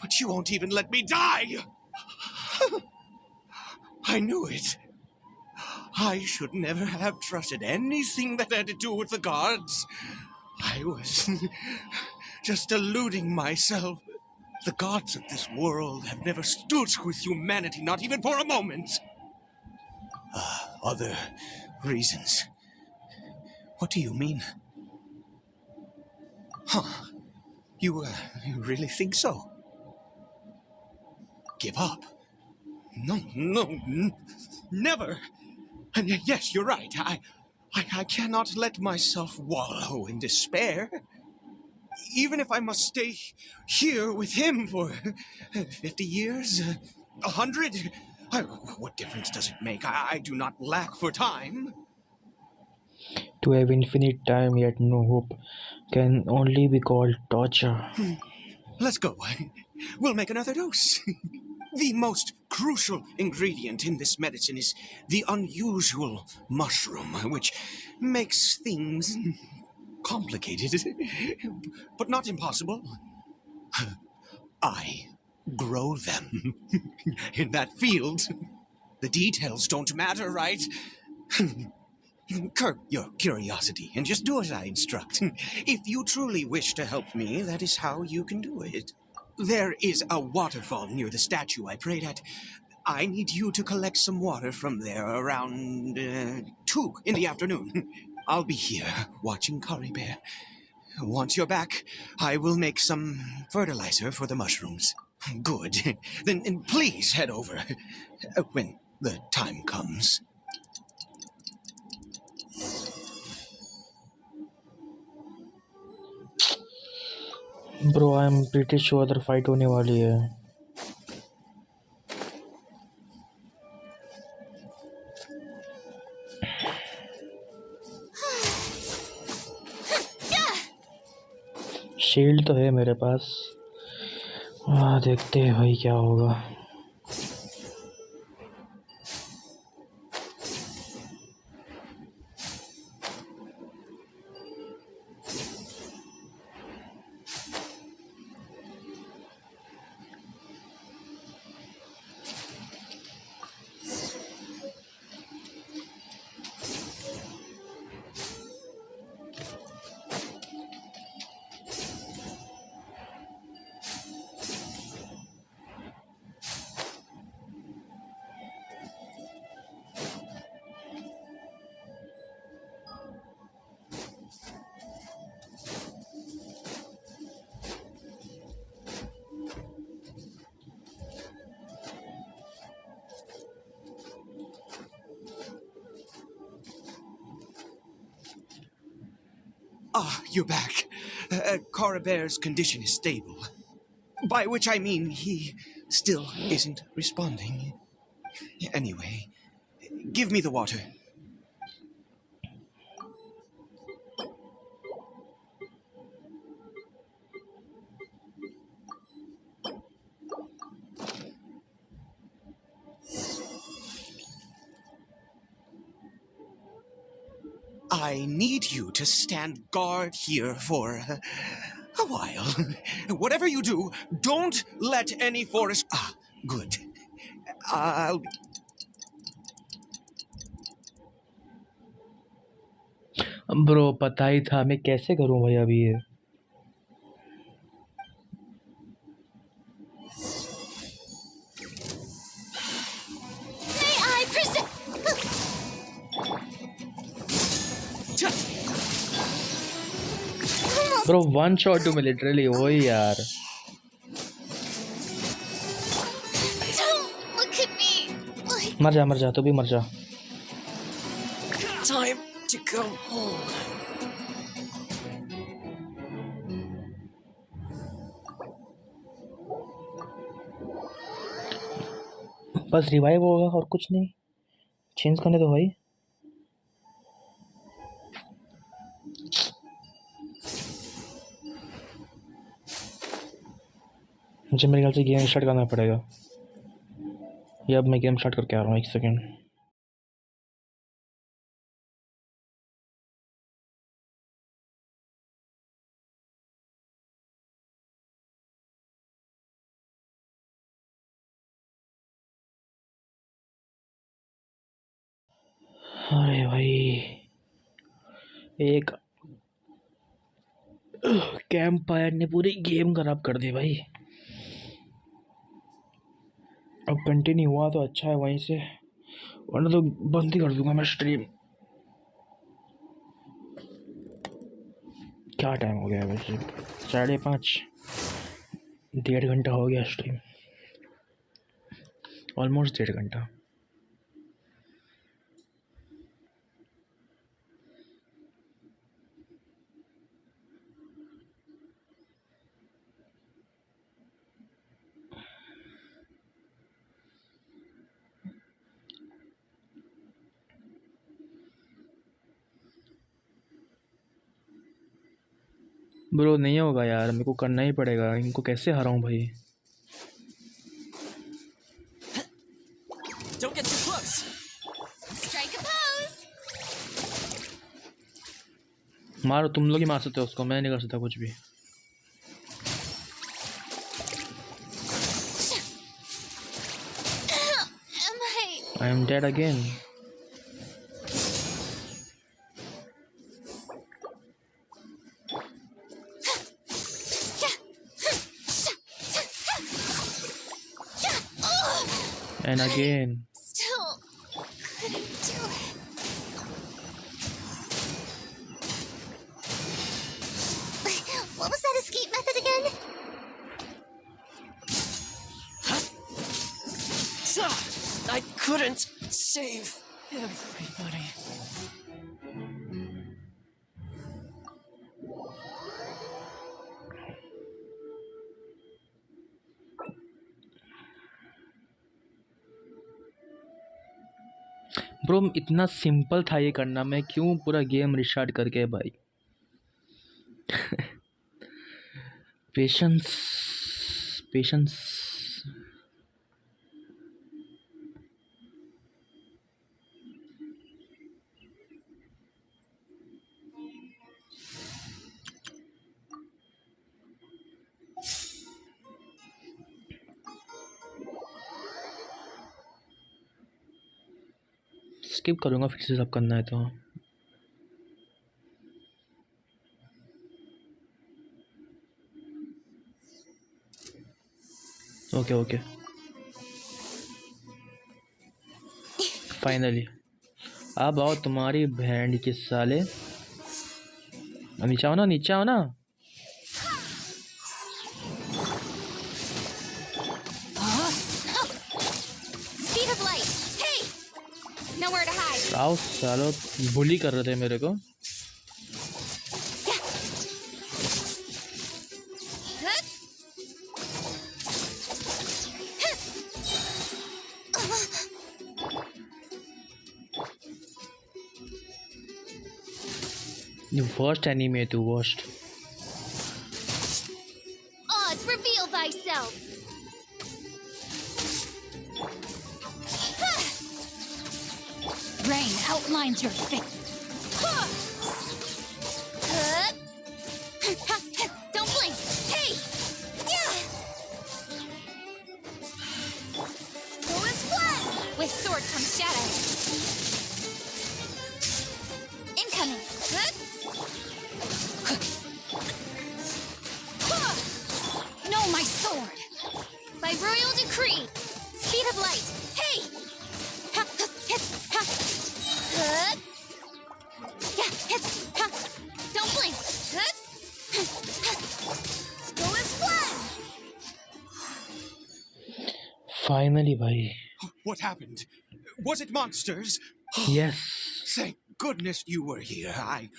But you won't even let me die. I knew it. I should never have trusted anything that had to do with the gods. I was just deluding myself. The gods of this world have never stood with humanity, not even for a moment. Other reasons. What do you mean? Huh. You really think so? Give up? No, never. And yes, you're right. I cannot let myself wallow in despair. Even if I must stay here with him for 50 years, 100, what difference does it make? I do not lack for time. To have infinite time yet no hope can only be called torture. Let's go. We'll make another dose. The most crucial ingredient in this medicine is the unusual mushroom, which makes things complicated, but not impossible. I grow them in that field. The details don't matter, right? Curb your curiosity and just do as I instruct. If you truly wish to help me, that is how you can do it. There is a waterfall near the statue I prayed at. I need you to collect some water from there around 2 in the afternoon. I'll be here watching Cory Bear. Once you're back, I will make some fertilizer for the mushrooms. Good. Then please head over when the time comes. Bro, I'm pretty sure the fight होने वाली है. Shield तो है मेरे पास. देखते हैं भाई क्या होगा. You're back. Cory Bear's condition is stable. By which I mean he still isn't responding. Anyway, give me the water. I need you to stand guard here for a while. Whatever you do, don't let any forest... Ah, good. I'll... bro पता ही था, मैं कैसे करूं भाई अभी ये। May I present? Bro one shot two में literally वही यार। Don't look at me like मर जा तू भी मर जा। Time to go home. बस रिवाइव होगा और कुछ नहीं, चेंज करने दो भाई। मुझे मेरे ख्याल से गेम स्टार्ट करना पड़ेगा। ये अब मैं गेम स्टार्ट करके आ रहा हूँ, एक सेकेंड। अरे भाई एक कैंप फायर ने पूरी गेम खराब कर दी भाई। अब कंटिन्यू हुआ तो अच्छा है वहीं से, वरना तो बंद ही कर दूंगा मैं स्ट्रीम। क्या टाइम हो गया वैसे? 5:30, 1.5 घंटा हो गया स्ट्रीम, ऑलमोस्ट 1.5 घंटा। ब्रो नहीं होगा यार, मेरे को करना ही पड़ेगा। इनको कैसे हराऊं भाई? Don't get too close. strike a pose. मारो, तुम लोग ही मार सकते हो उसको, मैं नहीं कर सकता कुछ भी। Am I? I am dead again. And again. Still couldn't do it. What was that escape method again? I couldn't save everybody. Bro इतना सिंपल था ये करना, मैं क्यों पूरा गेम रिस्टार्ट करके भाई। Patience patience. स्किप करूँगा फिर से, सब करना है तो। Okay okay finally. अब आओ तुम्हारी बैंड के साले, नीचे आओ ना, नीचे आओ ना। Speed of light. Hey, nowhere to hide. आओ सालो, बुली कर रहे थे मेरे को। You worst enemy to worst. Oz, reveal thyself. Rain outlines your fate. Don't blink! Hey! Yeah! Go and splat! With sword comes shadow. Incoming! No, my sword! By royal decree! Speed of light! Hey! Don't blink! Go and splat! Finally, bhai. What happened? Was it monsters? Yes. Thank goodness you were here. I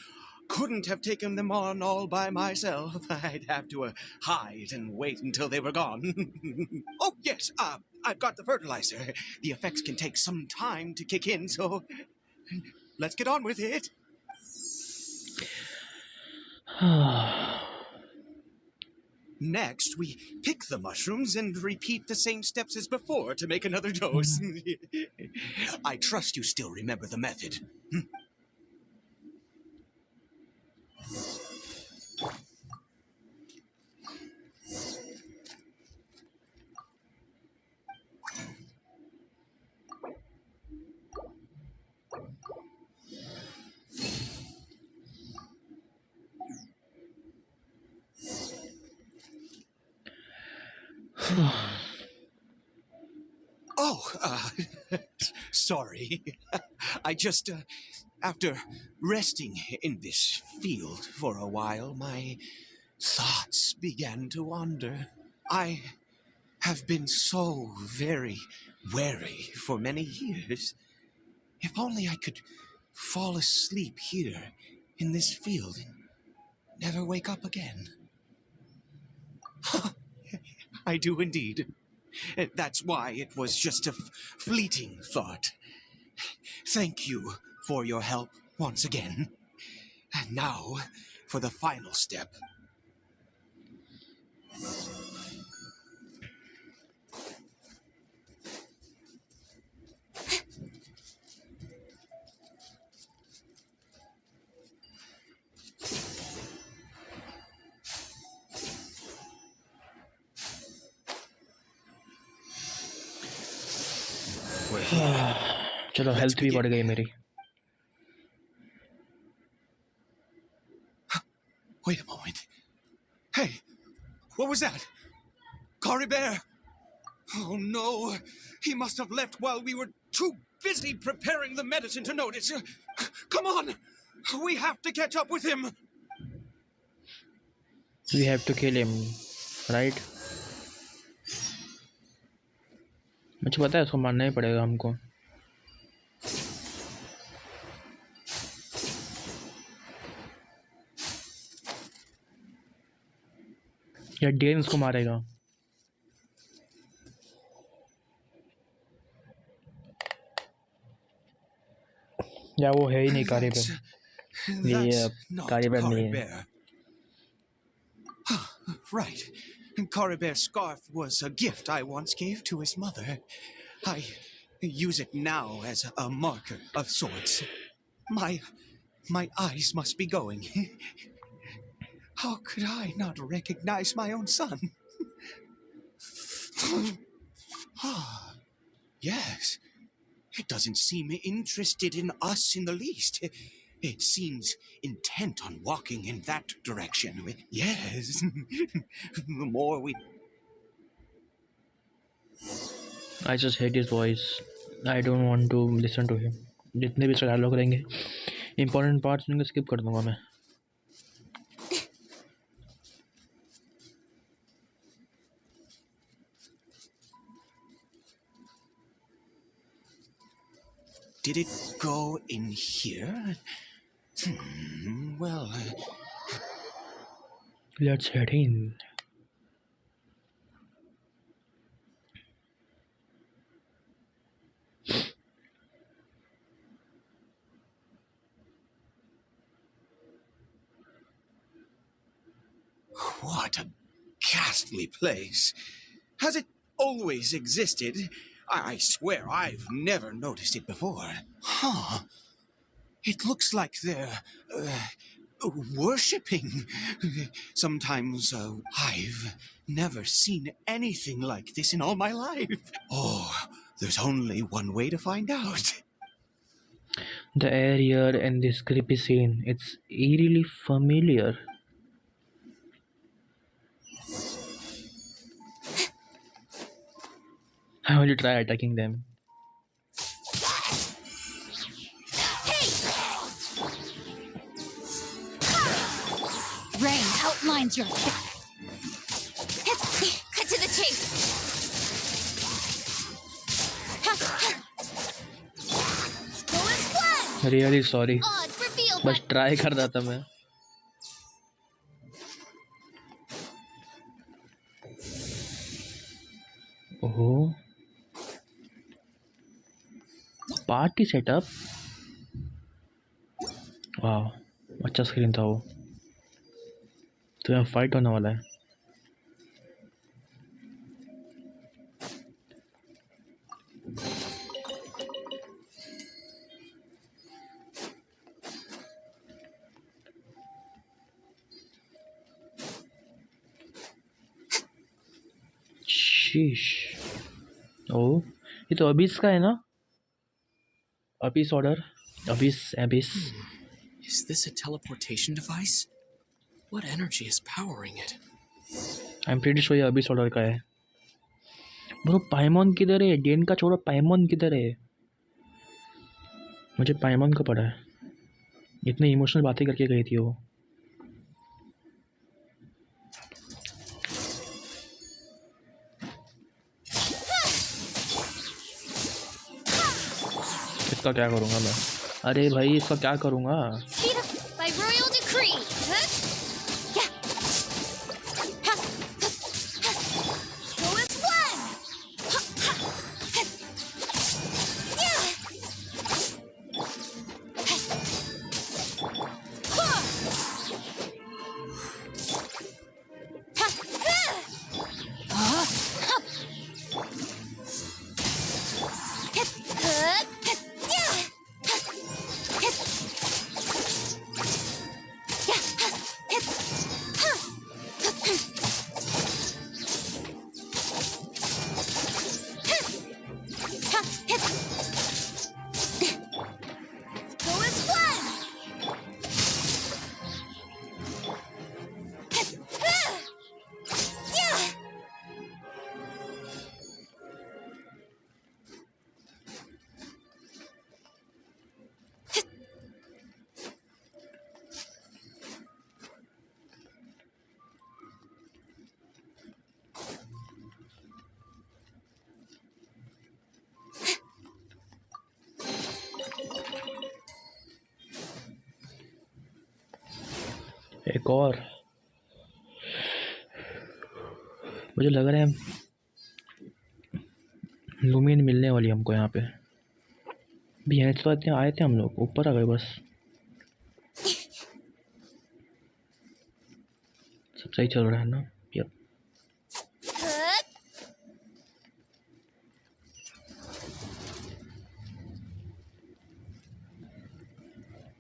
couldn't have taken them on all by myself. I'd have to hide and wait until they were gone. Oh, yes, I've got the fertilizer. The effects can take some time to kick in, so let's get on with it. Next, we pick the mushrooms and repeat the same steps as before to make another dose. I trust you still remember the method. Sorry. I just, after resting in this field for a while, my thoughts began to wander. I have been so very wary for many years. If only I could fall asleep here in this field and never wake up again. I do indeed. That's why it was just a fleeting thought. Thank you for your help once again. And now for the final step. चलो health भी बढ़ गई मेरी. Wait a moment. Hey, what was that? Cory Bear! Oh no, he must have left while we were too busy preparing the medicine to notice. Come on, we have to catch up with him. We have to kill him, right? मुझे पता है उसको मारना ही पड़ेगा हमको. या Dane उसको मारेगा. या वो है ही नहीं कारी पे. ये कारी पे नहीं है. Right. Cory Bear's scarf was a gift I once gave to his mother. I use it now as a marker of sorts. My eyes must be going. How could I not recognize my own son? Yes. It doesn't seem interested in us in the least. It seems intent on walking in that direction. Yes. The more we... I just hate his voice. I don't want to listen to him. जितने भी इसके dialogue रहेंगे important parts उनके skip कर दूंगा मैं. Did it go in here? Well... Let's head in. What a ghastly place. Has it always existed? I swear I've never noticed it before. Huh. It looks like they're worshipping. Sometimes I've never seen anything like this in all my life. Oh, there's only one way to find out. The air here in this creepy scene, it's eerily familiar. I want to try attacking them. Rain outlines your cut to the chase. Go as planned. Really sorry. Odds revealed. बस try कर रहा था मैं. ओह, party setup. वाह, अच्छा screen था वो. तो यहाँ फाइट होने वाला है. शीश. ओह, ये तो अबिस का है ना? Abish order. Abish. Is this a teleportation device? What energy is powering it? I am pretty sure ये अबिस ऑर्डर का है. ब्रो पाइमॉन किधर है? डेन का छोड़ो, पाइमॉन किधर है? मुझे पाइमॉन का पड़ा है. इतनी इमोशनल बातें करके गई थी वो. इसका क्या करूँगा मैं? अरे भाई इसका क्या करूँगा? Speed up by royal decree. Go as planned. Go as planned. एक और. मुझे लग रहा है लूमिन मिलने वाली हमको यहाँ पे. भी यहाँ तो इतने आए थे हम लोग, ऊपर आ गए बस. सब सही चल रहा है ना? यप.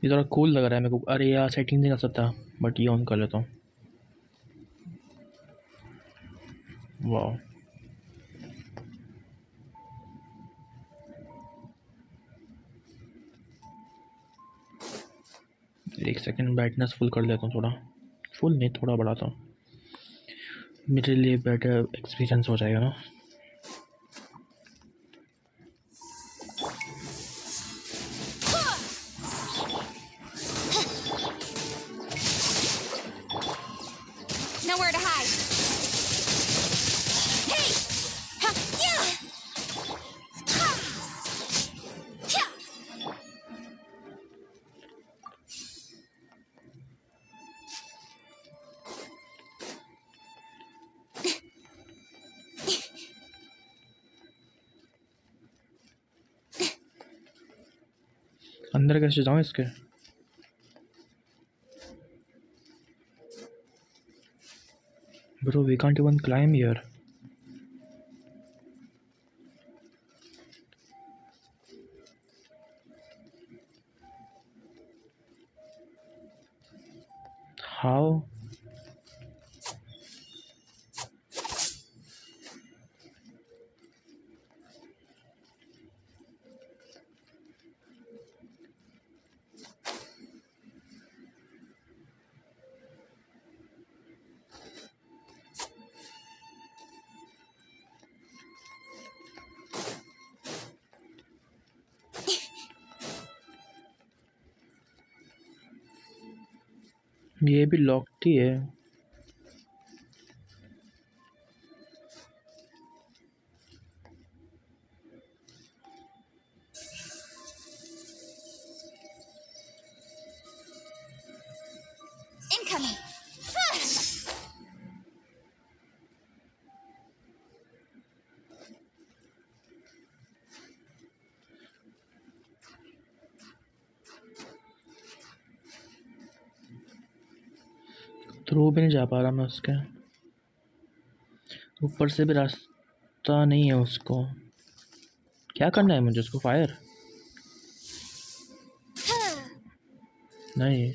ये थोड़ा कूल लग रहा है मेरे को. अरे यार सेटिंग नहीं कर सकता, बट ये ऑन कर लेता हूँ. वाह, एक सेकंड ब्राइटनेस फुल कर लेता हूँ. थोड़ा फुल नहीं, थोड़ा बढ़ाता हूँ. मेरे लिए बेटर एक्सपीरियंस हो जाएगा ना. Nowhere to hide. Hey! Ha! Yeah! Ha! Yeah! अंदर कैसे जाऊँ इसके? Bro, we can't even climb here. How? ये भी लॉक्ड ही है। Incoming. थ्रू भी नहीं जा पा रहा मैं उसके ऊपर से भी रास्ता नहीं है उसको। क्या करना है मुझे उसको? फायर नहीं।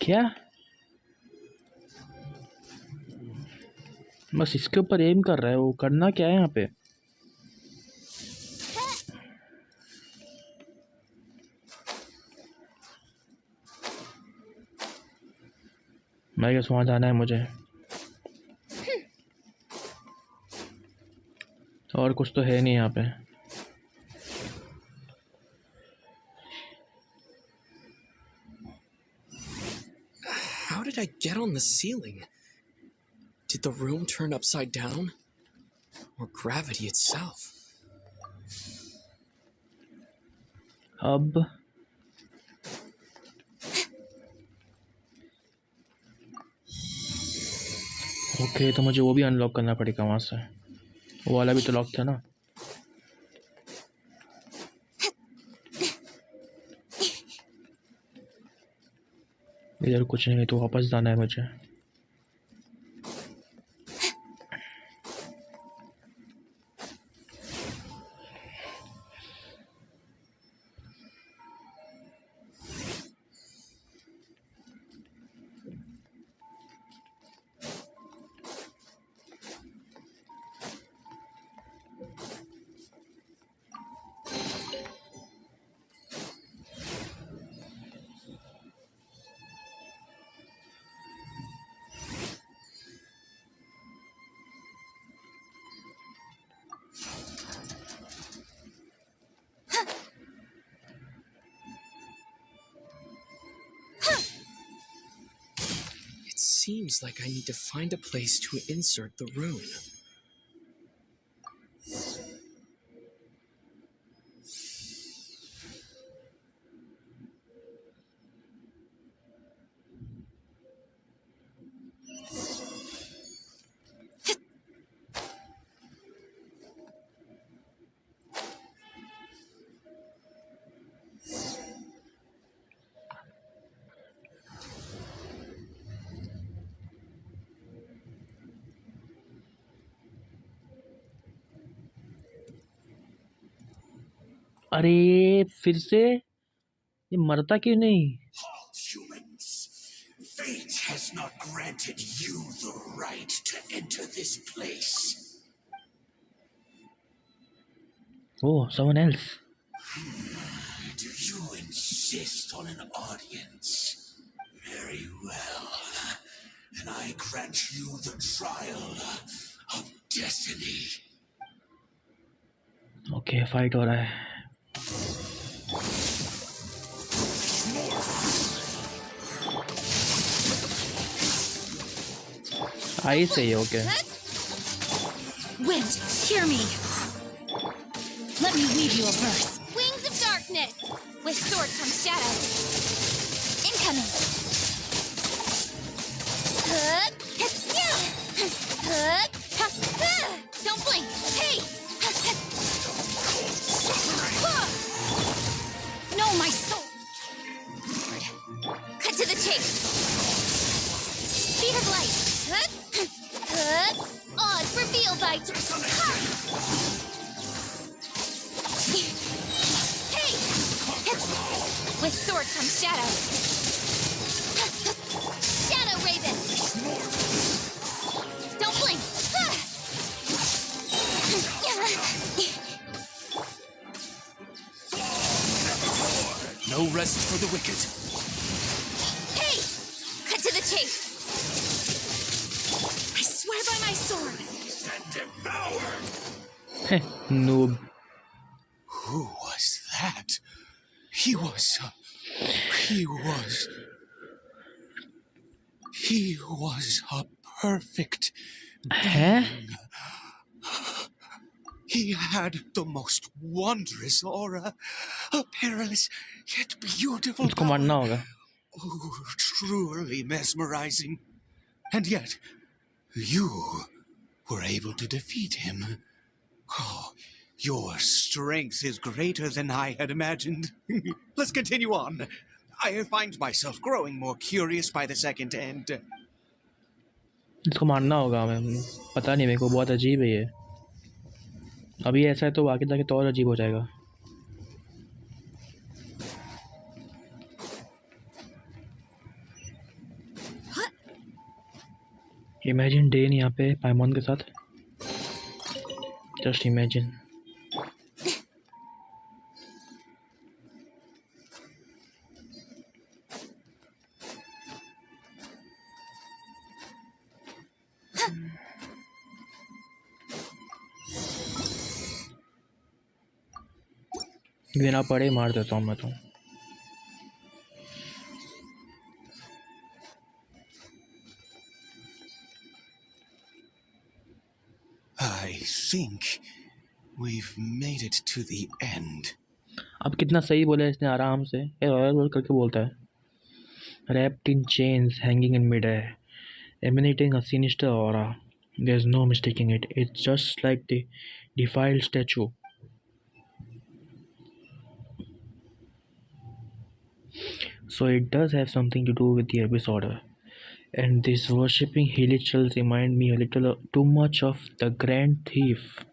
क्या? बस इसके ऊपर एम कर रहा है वो। करना क्या है यहाँ पे? मैं क्या वहाँ जाना है मुझे? और कुछ तो है नहीं यहाँ पे। How did I get on the ceiling? Did the room turn upside down? Or gravity itself? अब ओके, तो मुझे वो भी अनलॉक करना पड़ेगा वहाँ से। वो वाला भी तो लॉक था ना। इधर कुछ नहीं, तो वापस जाना है मुझे। Seems like I need to find a place to insert the rune. अरे फिर से ये मरता क्यों नहीं? Humans, fate has not granted you the right to enter this place. Oh, someone else. Do you insist on an audience? Very well. And I grant you the trial of destiny. Okay, fight हो रहा है। I say okay. Wind, hear me. Let me weave you a verse. Wings of darkness. With sword comes shadow. Incoming. Don't blink. Hey. No, my soul. With sword comes shadow. Shadow Raven! Don't blink! No rest for the wicked. Hey! Cut to the chase. I swear by my sword. Noob. Who was that? He was a perfect Huh? being. He had the most wondrous aura, a perilous yet beautiful उसको मारना power. होगा. Oh, truly mesmerizing. And yet, you were able to defeat him. Oh, your strength is greater than I had imagined. Let's continue on. I find myself growing more curious by the second, and इसको मारना होगा हमें. पता नहीं मेरे को, बहुत अजीब है ये. अभी ऐसा है तो आगे जाके तो और अजीब हो जाएगा. इमेजिन डेन यहाँ पे पाइमॉन के साथ. Just imagine. बिना पढ़े मार देता हूँ मैं तो. I think we've made it to the end. अब कितना सही बोला इसने, आराम से बोल करके बोलता है. Wrapped in chains, hanging in midair, emanating a sinister aura. There's no mistaking it. It's just like the defiled statue. So it does have something to do with the abyss order. And these worshipping hilichurls remind me a little too much of the Grand Thief.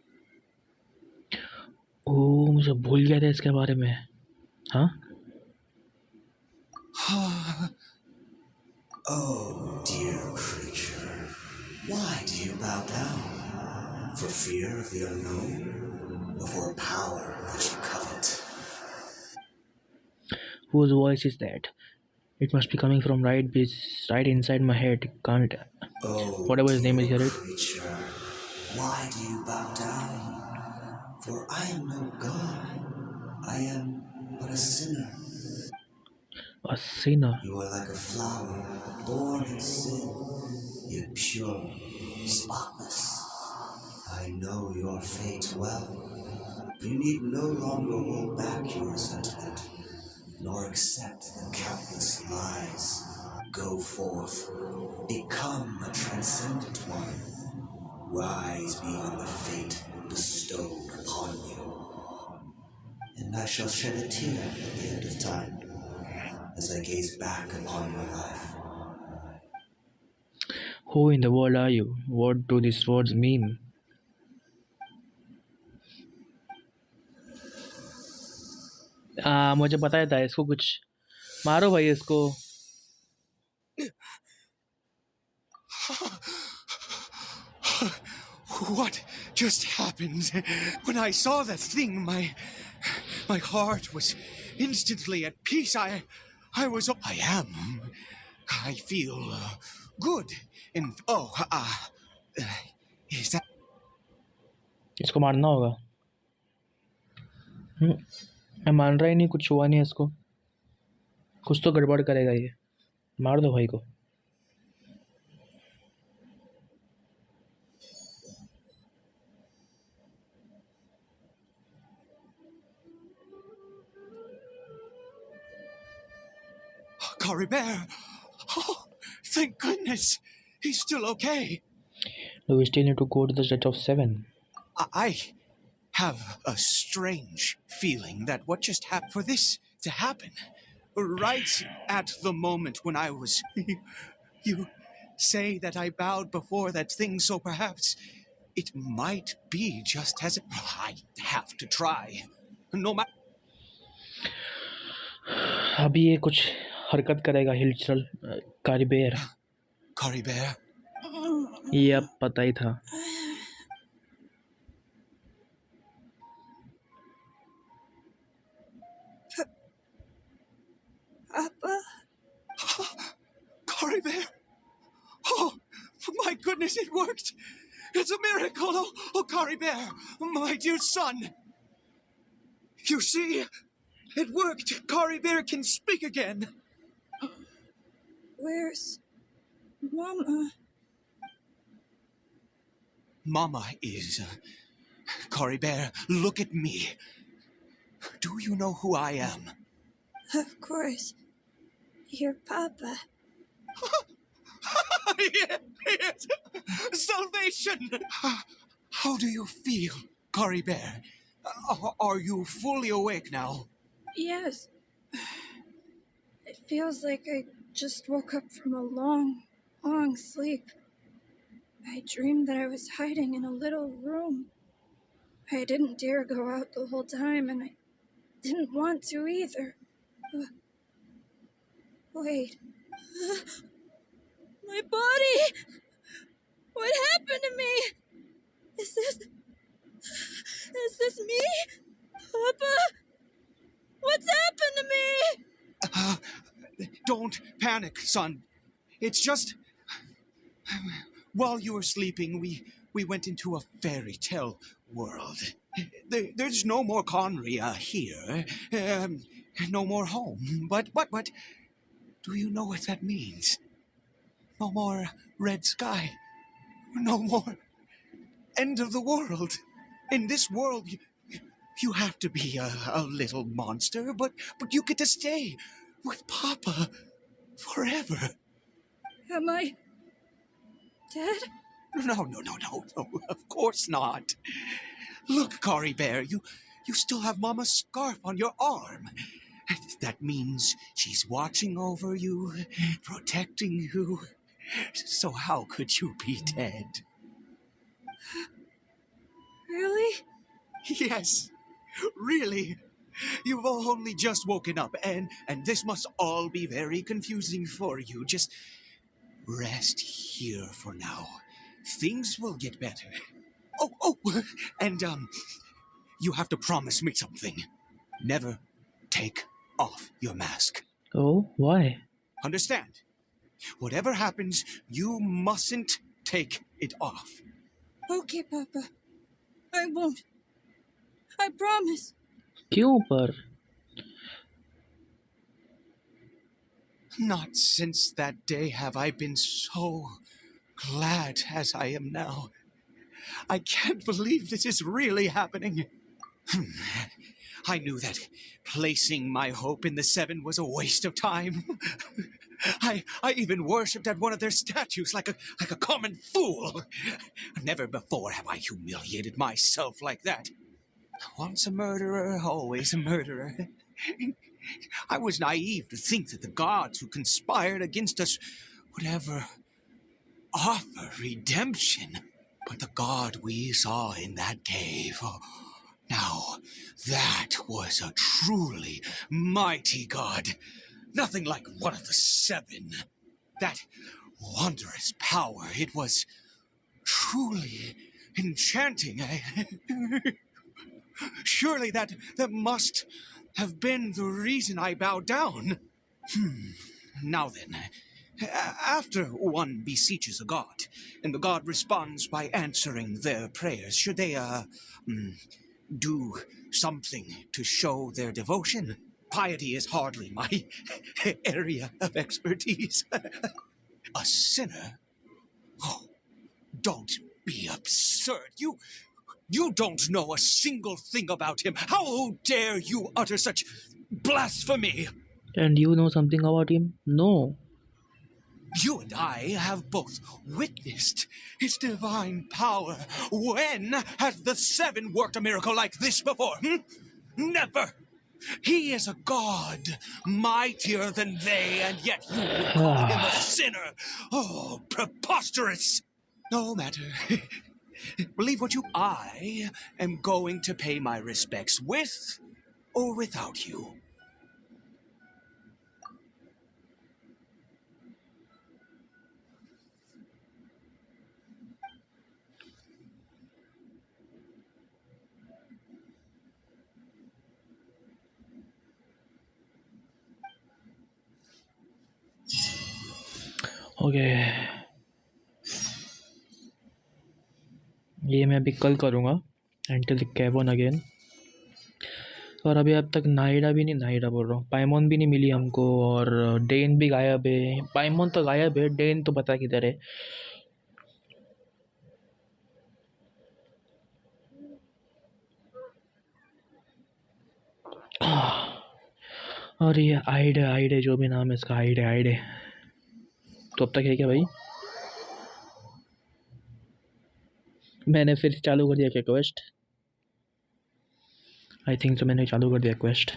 ओह, मुझे भूल गया था इसके बारे में. हाँ? Oh, dear creature, why do you bow down? For fear of the unknown, or for power which you covet? Whose voice is that? It must be coming from right inside my head. Can't. Oh, Whatever his name is, hear dear it. creature, why do you bow down? For I am no god. I am but a sinner. A sinner. You are like a flower, born in sin, yet pure, spotless. I know your fate well. You need no longer hold back your resentment, nor accept the countless lies. Go forth, become a transcendent one. Rise beyond the fate bestowed upon you. And I shall shed a tear at the end of time, as I gaze back upon your life. Who in the world are you? What do these words mean? मुझे पता ही था इसको कुछ. मारो भाई इसको. what just happened? When I saw that thing, my heart was instantly at peace. I feel good. And is that? इसको मारना होगा. मैं मान रहा ही नहीं, कुछ हुआ नहीं है इसको. कुछ तो गड़बड़ करेगा ये. मार दो भाई को. Caribert! Oh, thank goodness! He's still okay. Do we still need to go to the Jet of 7? I have a strange feeling that what just happened for this to happen, right at the moment when I was... You say that I bowed before that thing, so perhaps it might be just as... I have to try. No matter... अभी ये कुछ हरकत करेगा, हिलचल कारिबेर। Caribert? ये अब पता ही था। Papa? Caribert! Oh, my goodness, it worked! It's a miracle! Oh, Caribert, my dear son! You see? It worked! Caribert can speak again! Where's Mama? Mama is... Caribert, look at me. Do you know who I am? Of course. Your Papa. Yes! Salvation! How do you feel, Caribert? Are you fully awake now? Yes. It feels like I just woke up from a long, long sleep. I dreamed that I was hiding in a little room. I didn't dare go out the whole time, and I didn't want to either. Wait. My body! What happened to me? Is this me? Papa? What's happened to me? Don't panic, son. It's just... While you were sleeping, we went into a fairy tale world. There's no more Conria here. No more home. But... Do you know what that means? No more red sky. No more end of the world. In this world, you have to be a little monster, but you get to stay with Papa forever. Am I dead? No, of course not. Look, Caribert, you still have Mama's scarf on your arm. That means she's watching over you, protecting you. So how could you be dead? Really? Yes, really. You've only just woken up, and this must all be very confusing for you. Just rest here for now. Things will get better. Oh, and you have to promise me something. Never take off your mask. Oh, why? Understand? Whatever happens, you mustn't take it off. Okay, Papa. I won't. I promise. क्यों पर? Not since that day have I been so glad as I am now. I can't believe this is really happening. I knew that placing my hope in the Seven was a waste of time. I even worshipped at one of their statues like a common fool. Never before have I humiliated myself like that. Once a murderer, always a murderer. I was naive to think that the gods who conspired against us would ever offer redemption. But the god we saw in that cave... Now, that was a truly mighty god. Nothing like one of the Seven. That wondrous power, it was truly enchanting. Surely that must have been the reason I bowed down. Now then, after one beseeches a god, and the god responds by answering their prayers, should they, do something to show their devotion? Piety is hardly my area of expertise. A sinner? Oh, don't be absurd. You don't know a single thing about him. How dare you utter such blasphemy? And you know something about him? No. You and I have both witnessed his divine power. When has the Seven worked a miracle like this before? Never! He is a god, mightier than they, and yet you would call him a sinner. Oh, preposterous! No matter. Believe what you... I am going to pay my respects with or without you. Okay, ये मैं अभी कल करूँगा, until the cavern again. और अभी अब तक नाइडा भी नहीं, नाइडा बोल रहा हूँ, पाइमोन भी नहीं मिली हमको, और डेन भी गायब है। पाइमोन तो गायब है, डेन तो पता किधर है। और ये आइड है, आइड है, जो भी नाम है इसका, आइड है, आइड है। तो अब तक है क्या भाई? मैंने फिर चालू कर दिया क्या क्वेस्ट? आई थिंक तो मैंने चालू कर दिया क्वेस्ट।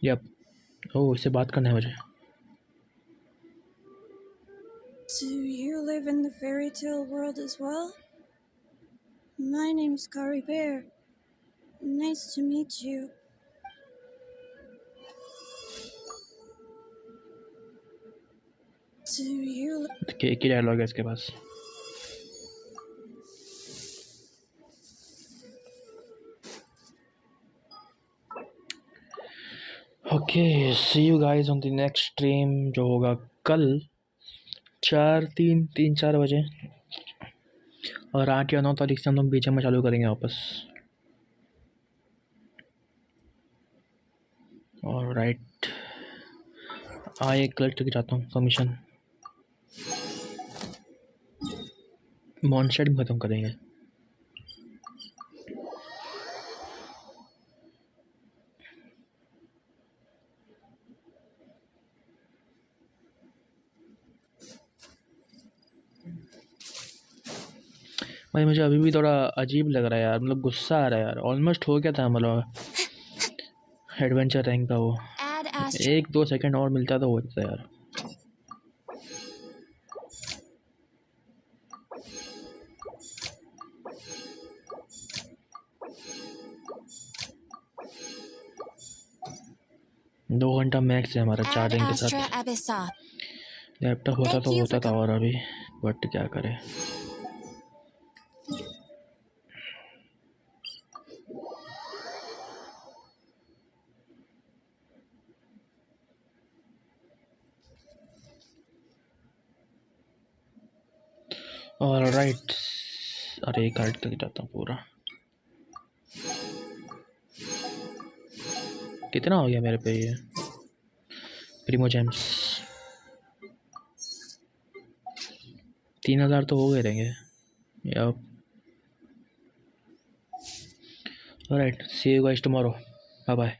यप। ओह, इससे बात करना है मुझे। Do you live in the fairy tale world as well? My name's Kari Bear. Nice to meet you. Do you एक ही डायलॉग है इसके पास। Okay, see you guys on the next stream, जो होगा कल 4 बजे, और 8 या 9 तारीख से हम लोग बीच में चालू करेंगे वापस। और राइट, आए कलेक्ट करके जाता हूँ कमीशन। मॉन्स्टर भी ख़त्म करेंगे। भाई मुझे अभी भी थोड़ा अजीब लग रहा है यार, मतलब गुस्सा आ रहा है यार। ऑलमोस्ट हो गया था मतलब एडवेंचर रैंक का वो, 1-2 सेकंड और मिलता तो हो जाता यार। दो घंटा मैक्स है हमारा चार्जिंग के साथ। लैपटॉप होता तो होता था और अभी, बट क्या करें। और राइट, अरे कार्ड तक जाता हूँ पूरा। कितना हो गया मेरे पे ये प्रीमो जेम्स? 3000 तो हो गए रहेंगे। Yup. Alright, see you guys tomorrow, bye bye.